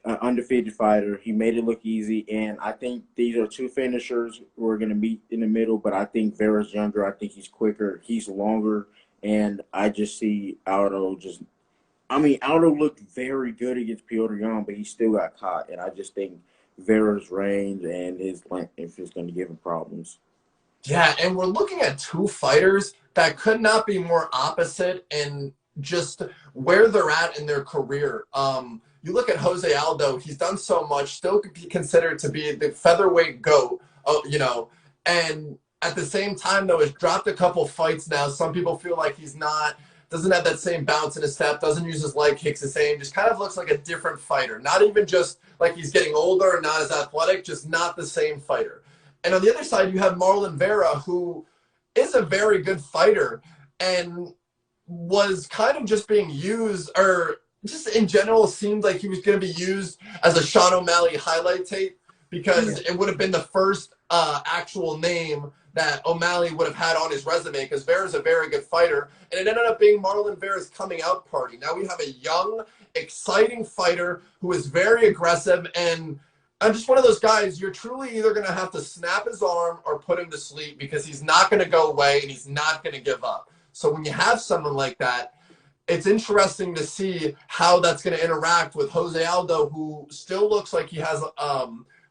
an undefeated fighter. He made it look easy, and I think these are 2 finishers who are going to meet in the middle, but I think Vera's younger. I think he's quicker. He's longer, and I just see Aldo Aldo looked very good against Petr Yan, but he still got caught, and I just think Vera's range and his length is going to give him problems. Yeah, and we're looking at 2 fighters that could not be more opposite in just where they're at in their career. You look at Jose Aldo, he's done so much, still could be considered to be the featherweight GOAT, and at the same time, though, has dropped a couple fights now. Some people feel like doesn't have that same bounce in his step, doesn't use his leg kicks the same, just kind of looks like a different fighter. Not even just like he's getting older and not as athletic, just not the same fighter. And on the other side, you have Marlon Vera, who is a very good fighter and was kind of just being used, or just in general seemed like he was going to be used as a Sean O'Malley highlight tape, because it would have been the first actual name that O'Malley would have had on his resume, because Vera's a very good fighter. And it ended up being Marlon Vera's coming out party. Now we have a young, exciting fighter who is very aggressive, and I'm just one of those guys, you're truly either going to have to snap his arm or put him to sleep, because he's not going to go away and he's not going to give up. So when you have someone like that, it's interesting to see how that's going to interact with Jose Aldo, who still looks like he has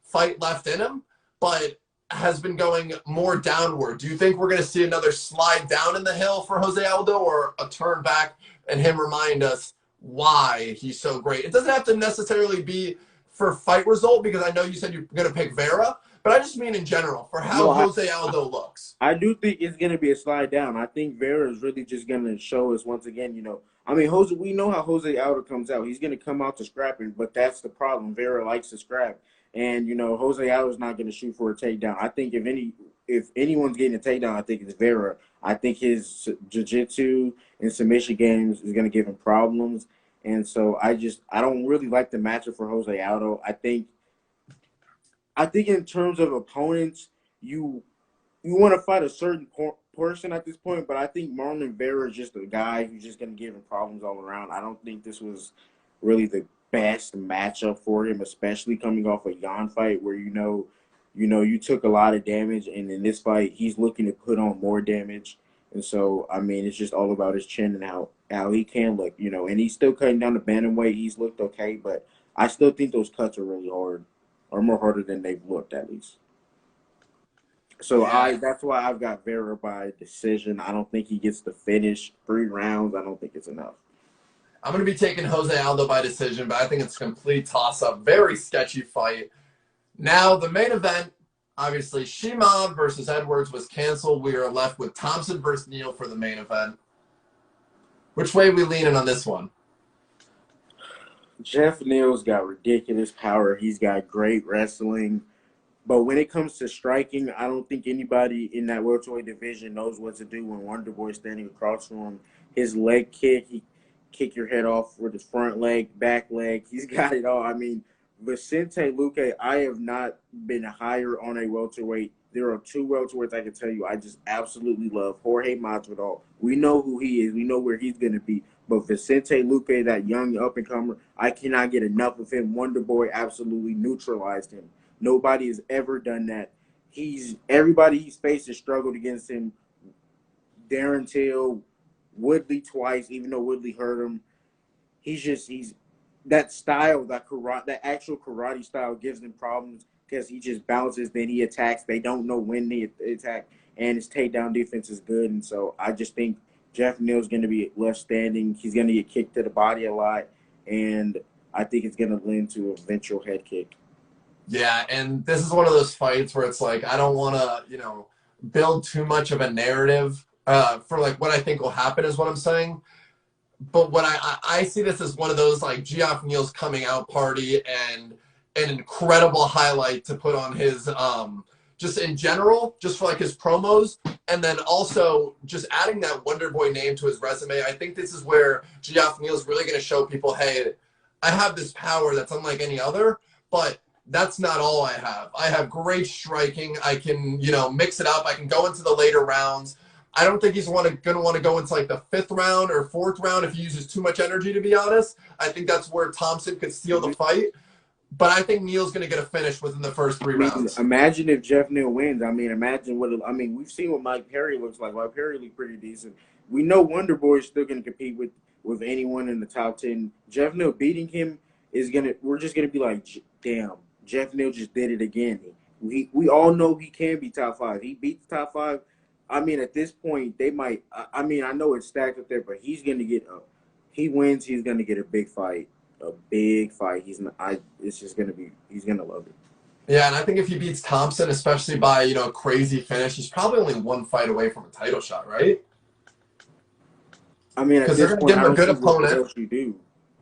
fight left in him, but has been going more downward. Do you think we're going to see another slide down in the hill for Jose Aldo, or a turn back and him remind us why he's so great? It doesn't have to necessarily be for fight result, because I know you said you're going to pick Vera, but I just mean in general for how Jose Aldo looks. I do think it's going to be a slide down. I think Vera is really just going to show us once again, we know how Jose Aldo comes out. He's going to come out to scrapping, but that's the problem. Vera likes to scrap. And, Jose Aldo's not going to shoot for a takedown. I think if anyone's getting a takedown, I think it's Vera. I think his jiu-jitsu and submission games is going to give him problems. And so I don't really like the matchup for Jose Aldo. I think in terms of opponents, you want to fight a certain person at this point, but I think Marlon Vera is just a guy who's just going to give him problems all around. I don't think this was really the best matchup for him, especially coming off a Yan fight where you took a lot of damage, and in this fight he's looking to put on more damage. And so, it's just all about his chin and how he can look, and he's still cutting down the bantamweight. He's looked okay, but I still think those cuts are really hard, or more harder than they've looked, at least. So that's why I've got Vera by decision. I don't think he gets to finish 3 rounds. I don't think it's enough. I'm going to be taking Jose Aldo by decision, but I think it's a complete toss-up. Very sketchy fight. Now, the main event, obviously, Shima versus Edwards was canceled. We are left with Thompson versus Neal for the main event. Which way are we leaning on this one? Jeff Neal's got ridiculous power. He's got great wrestling. But when it comes to striking, I don't think anybody in that welterweight division knows what to do when Wonder Boy's standing across from him. His leg kick, he kick your head off with his front leg, back leg. He's got it all. I mean, Vicente Luque, I have not been higher on a welterweight. There are two welterweights I can tell you I just absolutely love. Jorge Masvidal. We know who he is. We know where he's going to be. But Vicente Luque, that young up-and-comer, I cannot get enough of him. Wonder Boy absolutely neutralized him. Nobody has ever done that. Everybody he's faced has struggled against him. Darren Till, Woodley twice, even though Woodley hurt him. He's that style, that actual karate style gives them problems because he just bounces, then he attacks. They don't know when they attack, and his takedown defense is good. And so I just think Jeff Neal's going to be left standing. He's going to get kicked to the body a lot, and I think it's going to lead to a eventual head kick. Yeah, and this is one of those fights where it's like I don't want to, build too much of a narrative for like what I think will happen is what I'm saying. But what I see this as one of those like Geoff Neal's coming out party and an incredible highlight to put on his just in general, just for like his promos, and then also just adding that Wonder Boy name to his resume. I think this is where Geoff Neal's really going to show people, hey, I have this power that's unlike any other, but that's not all I have. I have great striking. I can, mix it up. I can go into the later rounds. I don't think he's going to want to go into like the 5th round or 4th round if he uses too much energy, to be honest. I think that's where Thompson could steal the fight. But I think Neal's going to get a finish within the first 3 rounds. Imagine if Jeff Neal wins. We've seen what Mike Perry looks like. Mike Perry looked pretty decent. We know Wonder Boy is still going to compete with anyone in the top 10. Jeff Neal beating him we're just going to be like, damn, Jeff Neal just did it again. We all know he can be top 5. He beats top 5. I mean, at this point, they might. I know it's stacked up there, but he's going to get he wins, he's going to get a big fight. A big fight. It's just going to be. He's going to love it. Yeah, and I think if he beats Thompson, especially by a crazy finish, he's probably only 1 fight away from a title shot, right? I mean, because they're going to give him a good opponent. What else you do?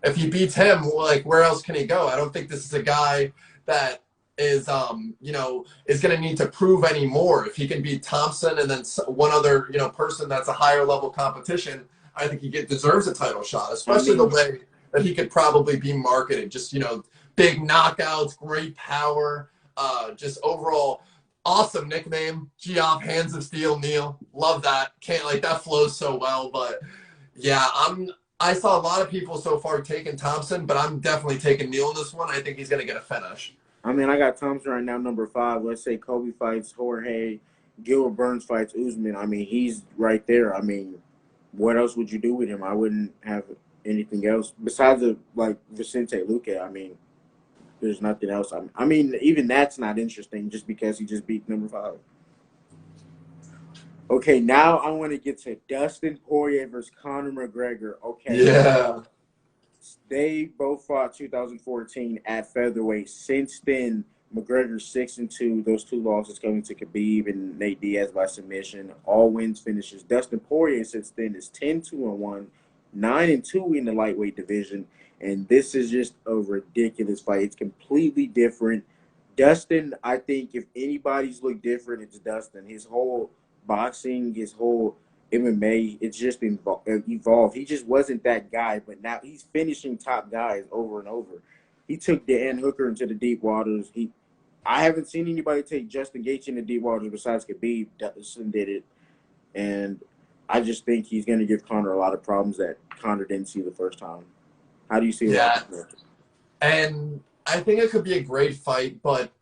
If he beats him, like where else can he go? I don't think this is a guy that is is going to need to prove any more. If he can beat Thompson and then one other person that's a higher level competition, I think he deserves a title shot, especially the way that he could probably be marketed. Just big knockouts, great power, just overall awesome nickname, Geoff Hands of Steel Neal. Love that. That flows so well. But yeah, I saw a lot of people so far taking Thompson, but I'm definitely taking Neal in this one. I think he's going to get a finish. I mean, I got Thompson right now, number 5. Let's say Kobe fights Jorge, Gilbert Burns fights Usman. I mean, he's right there. I mean, what else would you do with him? I wouldn't have anything else besides Vicente Luque. I mean, there's nothing else. I mean, even that's not interesting just because he just beat number 5. Okay, now I want to get to Dustin Poirier versus Conor McGregor. Okay. Yeah. They both fought 2014 at featherweight. Since then, McGregor's 6-2. Those 2 losses coming to Khabib and Nate Diaz by submission. All wins finishes. Dustin Poirier since then is 10-2-1, 9-2 in the lightweight division. And this is just a ridiculous fight. It's completely different. Dustin, I think if anybody's looked different, it's Dustin. His whole boxing, his whole MMA, it's just evolved. He just wasn't that guy, but now he's finishing top guys over and over. He took Dan Hooker into the deep waters. I haven't seen anybody take Justin Gaethje in the deep waters besides Khabib. Dustin did it, and I just think he's going to give Conor a lot of problems that Conor didn't see the first time. How do you see that? And I think it could be a great fight, but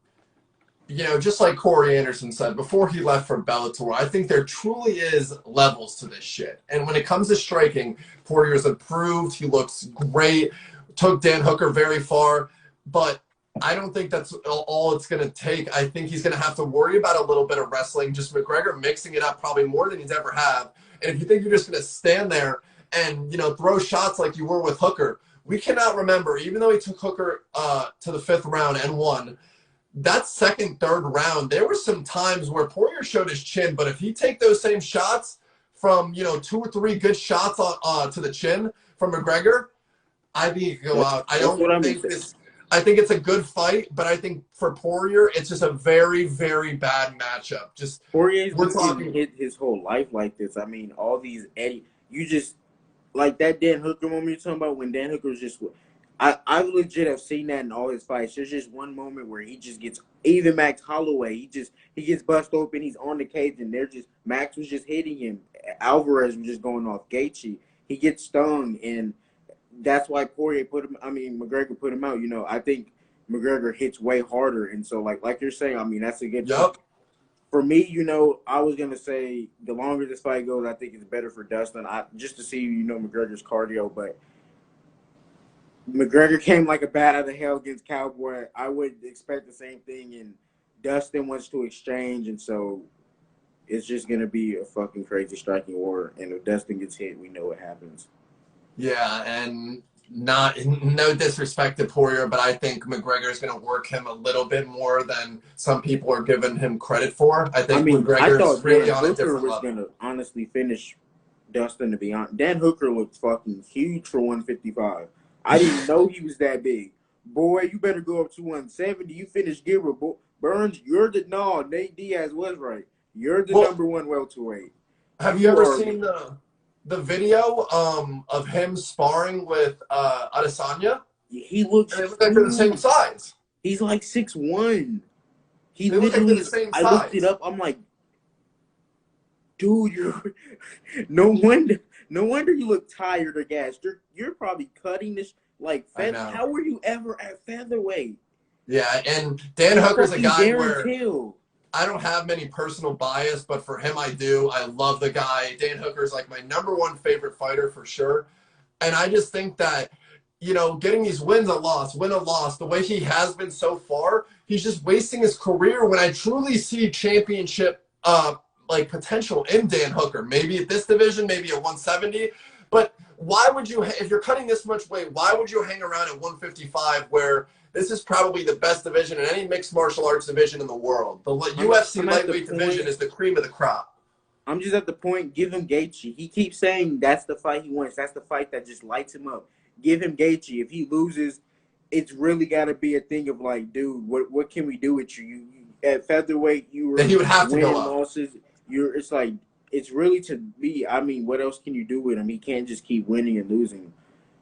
just like Corey Anderson said before he left for Bellator, I think there truly is levels to this shit. And when it comes to striking, Poirier's improved. He looks great. Took Dan Hooker very far. But I don't think that's all it's going to take. I think he's going to have to worry about a little bit of wrestling. Just McGregor mixing it up probably more than he's ever had. And if you think you're just going to stand there and, throw shots like you were with Hooker, we cannot remember, even though he took Hooker to the 5th round and won, that 2nd, 3rd round, there were some times where Poirier showed his chin, but if he take those same shots from, 2 or 3 good shots to the chin from McGregor, I think he could go out. I That's what don't I'm think saying. this. I think it's a good fight, but I think for Poirier, it's just a very, very bad matchup. Just Poirier's we're been getting talking. hit his whole life like this. I mean, all these Eddie, you just like that Dan Hooker moment you're talking about when Dan Hooker was just. I legit have seen that in all his fights. There's just one moment where he just gets even Max Holloway. He gets bust open. He's on the cage and they're just Max was just hitting him. Alvarez was just going off Gaethje. He gets stung and that's why Poirier put him. I mean McGregor put him out. You know I think McGregor hits way harder and so like you're saying. I mean that's a good. Yep. For me, you know, I was gonna say the longer this fight goes, I think it's better for Dustin. Just to see, you know, McGregor's cardio, but McGregor came like a bat out of hell against Cowboy. I would expect the same thing, and Dustin wants to exchange, and so it's just gonna be a fucking crazy striking war. And if Dustin gets hit, we know what happens. Yeah, and no disrespect to Poirier, but I think McGregor is going to work him a little bit more than some people are giving him credit for. I think McGregor is really on a different level. Going to honestly finish Dustin, to be honest. Dan Hooker looked fucking huge for 155. I didn't know he was that big. Boy, you better go up to 170. You finish Gilbert Burns. Nate Diaz was right. You're the number one welterweight. Have you ever seen the video of him sparring with Adesanya? He looks. They look like they're the same size. He's like 6'1". They look like they're the same size. I looked it up. I'm like, dude, you're no wonder you look tired or gassed. You're probably cutting this like how were you ever at featherweight? Yeah, and Dan Hooker's a guy where Till. I don't have many personal bias, but for him I do. I love the guy. Dan Hooker's like my #1 favorite fighter for sure. And I just think that, you know, getting these win a loss, the way he has been so far, he's just wasting his career when I truly see championship like potential in Dan Hooker. Maybe at this division, maybe at 170. But why would you, if you're cutting this much weight, why would you hang around at 155 where this is probably the best division in any mixed martial arts division in the world? The UFC lightweight division is the cream of the crop. I'm just at the point, give him Gaethje. He keeps saying that's the fight he wants. That's the fight that just lights him up. Give him Gaethje. If he loses, it's really got to be a thing of like, dude, what can we do with you? You at featherweight, you were he would have to go up. Losses. It's like, it's really to be, I mean, what else can you do with him? He can't just keep winning and losing.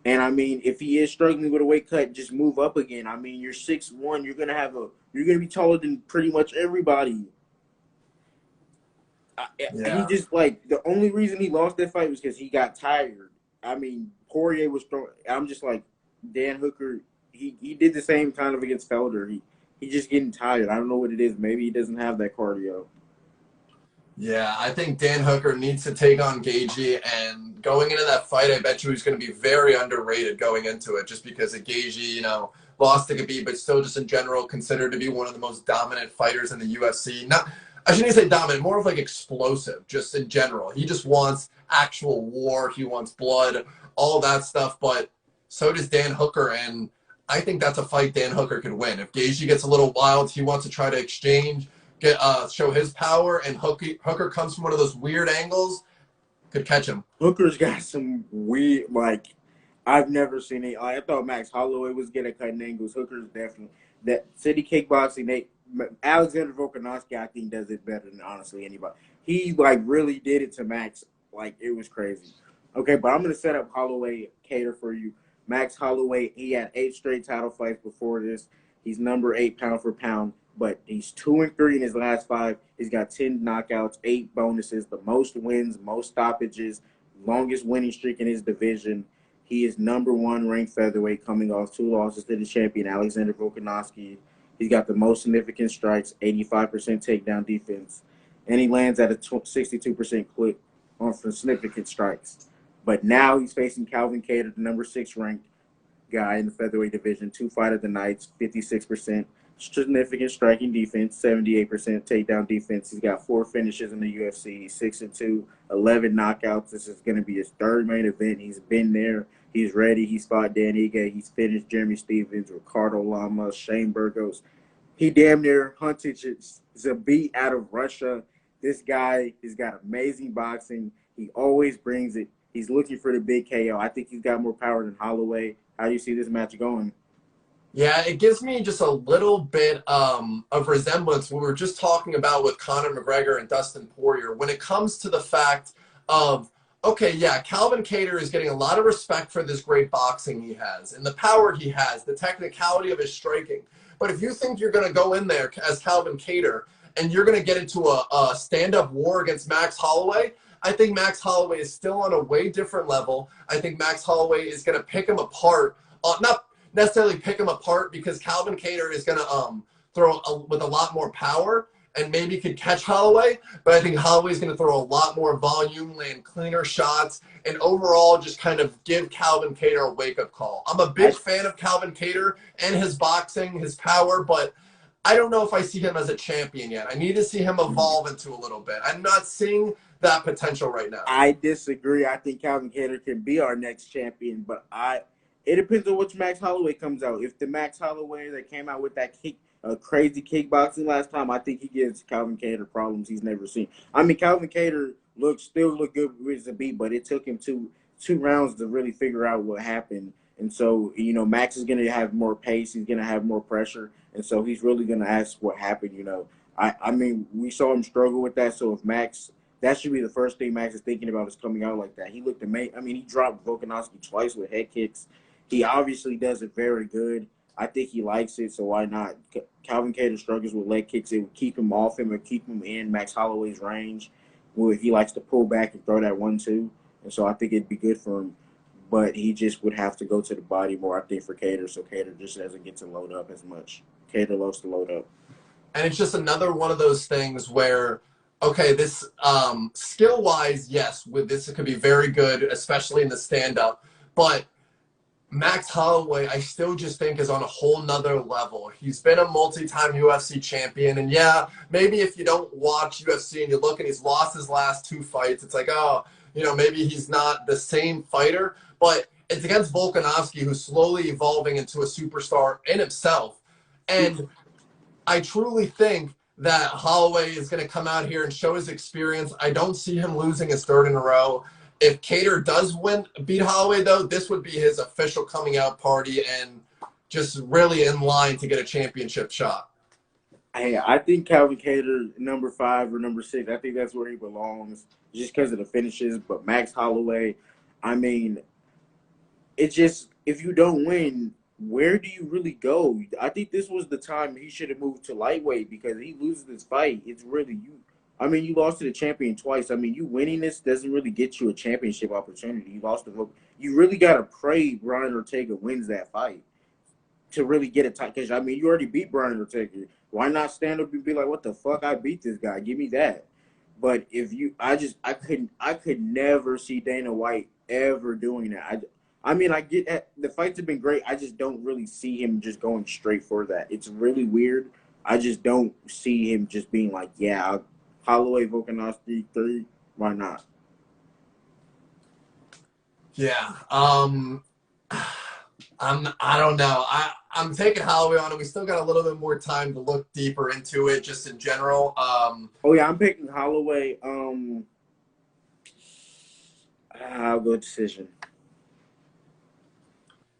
And I mean, if he is struggling with a weight cut, just move up again. I mean, you're 6'1", you're gonna be taller than pretty much everybody. Yeah. He just like the only reason he lost that fight was because he got tired. I mean, Poirier was throwing. I'm just like Dan Hooker. He did the same kind of against Felder. He just getting tired. I don't know what it is. Maybe he doesn't have that cardio. Yeah, I think Dan Hooker needs to take on Gaethje, and going into that fight, I bet you he's going to be very underrated going into it, just because of Gaethje, you know, lost to Khabib, but still just in general considered to be one of the most dominant fighters in the UFC. I shouldn't say dominant, more of like explosive, just in general. He just wants actual war. He wants blood, all that stuff, but so does Dan Hooker, and I think that's a fight Dan Hooker could win. If Gaethje gets a little wild, he wants to try to exchange, show his power, and Hooker comes from one of those weird angles, could catch him. Hooker's got some weird, like, I've never seen it. I thought Max Holloway was good at cutting angles. Hooker's definitely that city kickboxing. Alexander Volkanovski, I think, does it better than honestly anybody. He like really did it to Max, like it was crazy. Okay, but I'm gonna set up Holloway Kattar for you. Max Holloway, he had 8 straight title fights before this. He's number 8 pound for pound. But he's 2-3 in his last 5. He's got 10 knockouts, 8 bonuses, the most wins, most stoppages, longest winning streak in his division. He is number 1 ranked featherweight, coming off 2 losses to the champion, Alexander Volkanovski. He's got the most significant strikes, 85% takedown defense, and he lands at a 62% clip on significant strikes. But now he's facing Calvin Kattar, the number 6 ranked guy in the featherweight division, 2 fight of the nights, 56%. Significant striking defense, 78% takedown defense. He's got 4 finishes in the UFC. He's 6-2, 11 knockouts. This is going to be his 3rd main event. He's been there. He's ready. He's fought Dan Ige. He's finished Jeremy Stephens, Ricardo Lamas, Shane Burgos. He damn near hunted Zabit out of Russia. This guy has got amazing boxing. He always brings it. He's looking for the big KO. I think he's got more power than Holloway. How do you see this match going? Yeah, it gives me just a little bit of resemblance what we were just talking about with Conor McGregor and Dustin Poirier when it comes to the fact of, okay, yeah, Calvin Kattar is getting a lot of respect for this great boxing he has and the power he has, the technicality of his striking. But if you think you're going to go in there as Calvin Kattar and you're going to get into a stand-up war against Max Holloway, I think Max Holloway is still on a way different level. I think Max Holloway is going to pick him apart, not necessarily pick him apart because Calvin Kattar is going to throw with a lot more power and maybe could catch Holloway, but I think Holloway is going to throw a lot more volume, land cleaner shots, and overall just kind of give Calvin Kattar a wake-up call. I'm a big fan of Calvin Kattar and his boxing, his power, but I don't know if I see him as a champion yet. I need to see him evolve into a little bit. I'm not seeing that potential right now. I disagree. I think Calvin Kattar can be our next champion, but it depends on which Max Holloway comes out. If the Max Holloway that came out with that crazy kickboxing last time, I think he gives Calvin Kattar problems he's never seen. I mean, Calvin Kattar still looked good with the beat, but it took him two rounds to really figure out what happened. And so, you know, Max is going to have more pace. He's going to have more pressure. And so he's really going to ask what happened, you know. I mean, we saw him struggle with that. So if Max, that should be the first thing Max is thinking about is coming out like that. He looked amazing. I mean, he dropped Volkanovski twice with head kicks. He obviously does it very good. I think he likes it, so why not? Calvin Kattar struggles with leg kicks. It would keep him off him or keep him in Max Holloway's range where he likes to pull back and throw that 1-2. And so I think it'd be good for him. But he just would have to go to the body more, I think, for Kattar, so Kattar just doesn't get to load up as much. Kattar loves to load up. And it's just another one of those things where, okay, this skill-wise, yes, with this it could be very good, especially in the stand-up. But Max Holloway, I still just think is on a whole nother level. He's been a multi-time UFC champion. And yeah, maybe if you don't watch UFC and you look and he's lost his last 2 fights, it's like, oh, you know, maybe he's not the same fighter. But it's against Volkanovski, who's slowly evolving into a superstar in himself. And I truly think that Holloway is going to come out here and show his experience. I don't see him losing his 3rd in a row. If Kattar does beat Holloway, though, this would be his official coming out party and just really in line to get a championship shot. Hey, I think Calvin Kattar, number 5 or number 6, I think that's where he belongs just because of the finishes. But Max Holloway, I mean, it's just, if you don't win, where do you really go? I think this was the time he should have moved to lightweight because he loses this fight. It's really you. I mean, you lost to the champion twice. I mean, you winning this doesn't really get you a championship opportunity. You lost to you really got to pray Brian Ortega wins that fight to really get a title. Because, I mean, you already beat Brian Ortega. Why not stand up and be like, what the fuck? I beat this guy. Give me that. But if you – I could never see Dana White ever doing that. I mean, I get that the fights have been great. I just don't really see him just going straight for that. It's really weird. I just don't see him just being like, yeah, Holloway, Volkanovski, 3, why not? Yeah. I don't know. I'm taking Holloway on it. We still got a little bit more time to look deeper into it just in general. Oh, yeah, I'm picking Holloway. I'll go decision.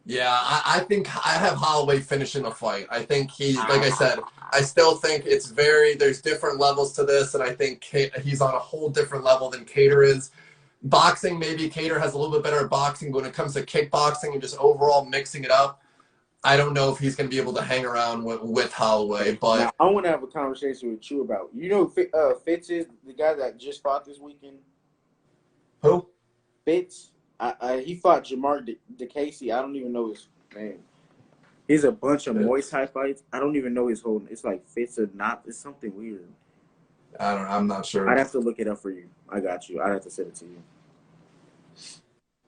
Yeah, I think I have Holloway finishing the fight. I think like I said, I still think there's different levels to this, and I think he's on a whole different level than Kattar is. Boxing, maybe Kattar has a little bit better at boxing, but when it comes to kickboxing and just overall mixing it up, I don't know if he's going to be able to hang around with Holloway. But now, I want to have a conversation with you about, you know, Fitz is the guy that just fought this weekend. Who? Fitz. He fought Jakaiece. I don't even know his name. He's a bunch of Muay Thai fights. I don't even know his whole. It's like Fitz or not. It's something weird. I'm not sure. I'd have to look it up for you. I got you. I'd have to send it to you.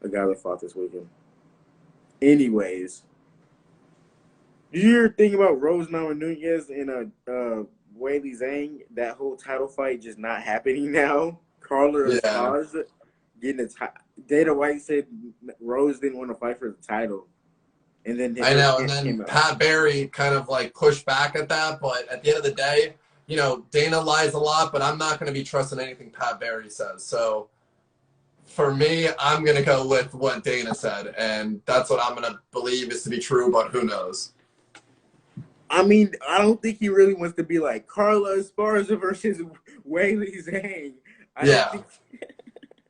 A guy that fought this weekend. Anyways, did you hear thing about Rose Namajunas and Weili Zhang? That whole title fight just not happening now. Carla Esparza getting a title. Dana White said Rose didn't want to fight for the title. And then I know, and then Pat Barry kind of like pushed back at that, but at the end of the day, you know, Dana lies a lot, but I'm not going to be trusting anything Pat Barry says. So For me, I'm going to go with what Dana said, and that's what I'm going to believe is to be true, but who knows? I mean, I don't think he really wants to be like Carla Esparza versus Weili Zhang.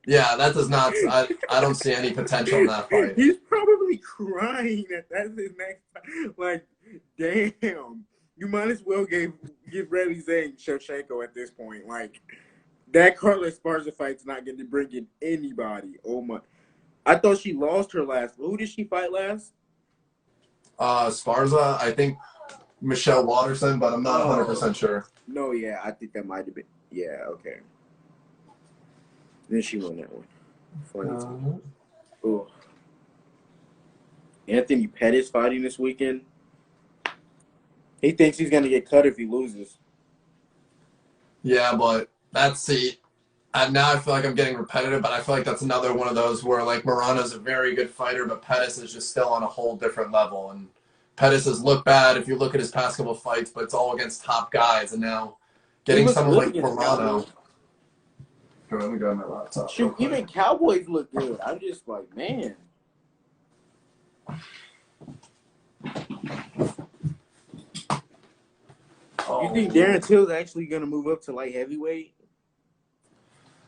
Yeah, that does not. I don't see any potential in that fight. He's probably crying that that's his next time. Like, damn, you might as well give Weili Zhang Shevchenko at this point. Like, that Carla Esparza fight's not going to bring in anybody. Oh my! I thought she lost her last. Who did she fight last? Esparza, I think Michelle Watterson, but I'm not 100% sure. No, yeah, I think that might have been. Yeah, okay. Then she won that one. Oh. Anthony Pettis fighting this weekend. He thinks he's going to get cut if he loses. Yeah, but that's and now I feel like I'm getting repetitive, but I feel like that's another one of those where like Morano's a very good fighter, but Pettis is just still on a whole different level. And Pettis has looked bad if you look at his past couple of fights, but it's all against top guys. And now getting someone like Morano. Here, let me go on my laptop. Shoot, even Cowboys look good. I'm just like, man. You think Darren Till's actually going to move up to light heavyweight?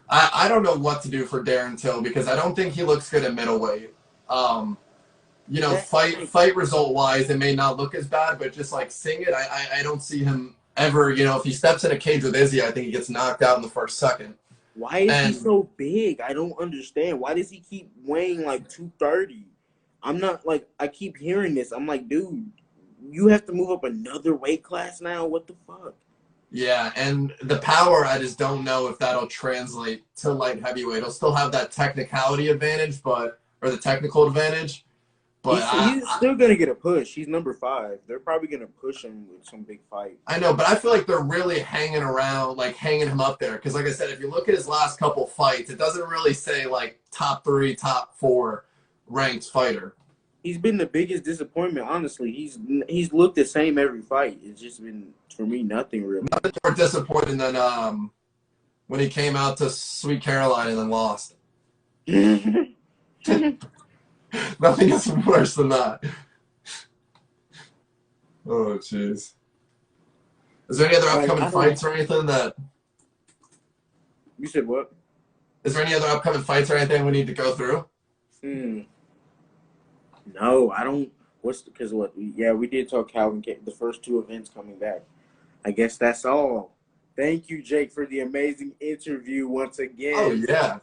I don't know what to do for Darren Till because I don't think he looks good at middleweight. You know, fight result wise, it may not look as bad, but just like seeing it, I don't see him ever. You know, if he steps in a cage with Izzy, I think he gets knocked out in the first second. Why is he so big? I don't understand. Why does he keep weighing like 230? I'm not like, I keep hearing this. I'm like, dude, you have to move up another weight class now? What the fuck? Yeah, and the power, I just don't know if that'll translate to light heavyweight. He'll still have that technicality advantage, or the technical advantage. But he's still going to get a push. He's number 5. They're probably going to push him with some big fight. I know, but I feel like they're really hanging around, like hanging him up there. Because like I said, if you look at his last couple fights, it doesn't really say like top 3, top 4 ranked fighter. He's been the biggest disappointment, honestly. He's looked the same every fight. It's just been, for me, nothing really. Nothing more disappointing than when he came out to Sweet Caroline and then lost. Nothing is worse than that. Oh, jeez. Is there any other upcoming fights or anything that... You said what? Is there any other upcoming fights or anything we need to go through? No, I don't. Because what? Yeah, we did talk Calvin Kattar, the first 2 events coming back. I guess that's all. Thank you, Jake, for the amazing interview once again. Oh, yeah.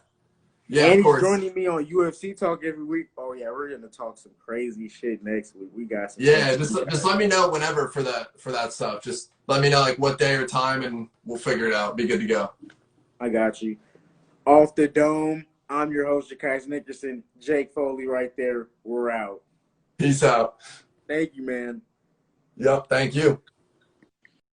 Yeah, and of course. He's joining me on UFC Talk every week. Oh, yeah, we're going to talk some crazy shit next week. We got some. Yeah, just let me know whenever for that stuff. Just let me know, like, what day or time, and we'll figure it out. Be good to go. I got you. Off the Dome. I'm your host, Jakaiece Nickerson. Jake Foley right there. We're out. Peace out. Thank you, man. Yep, thank you.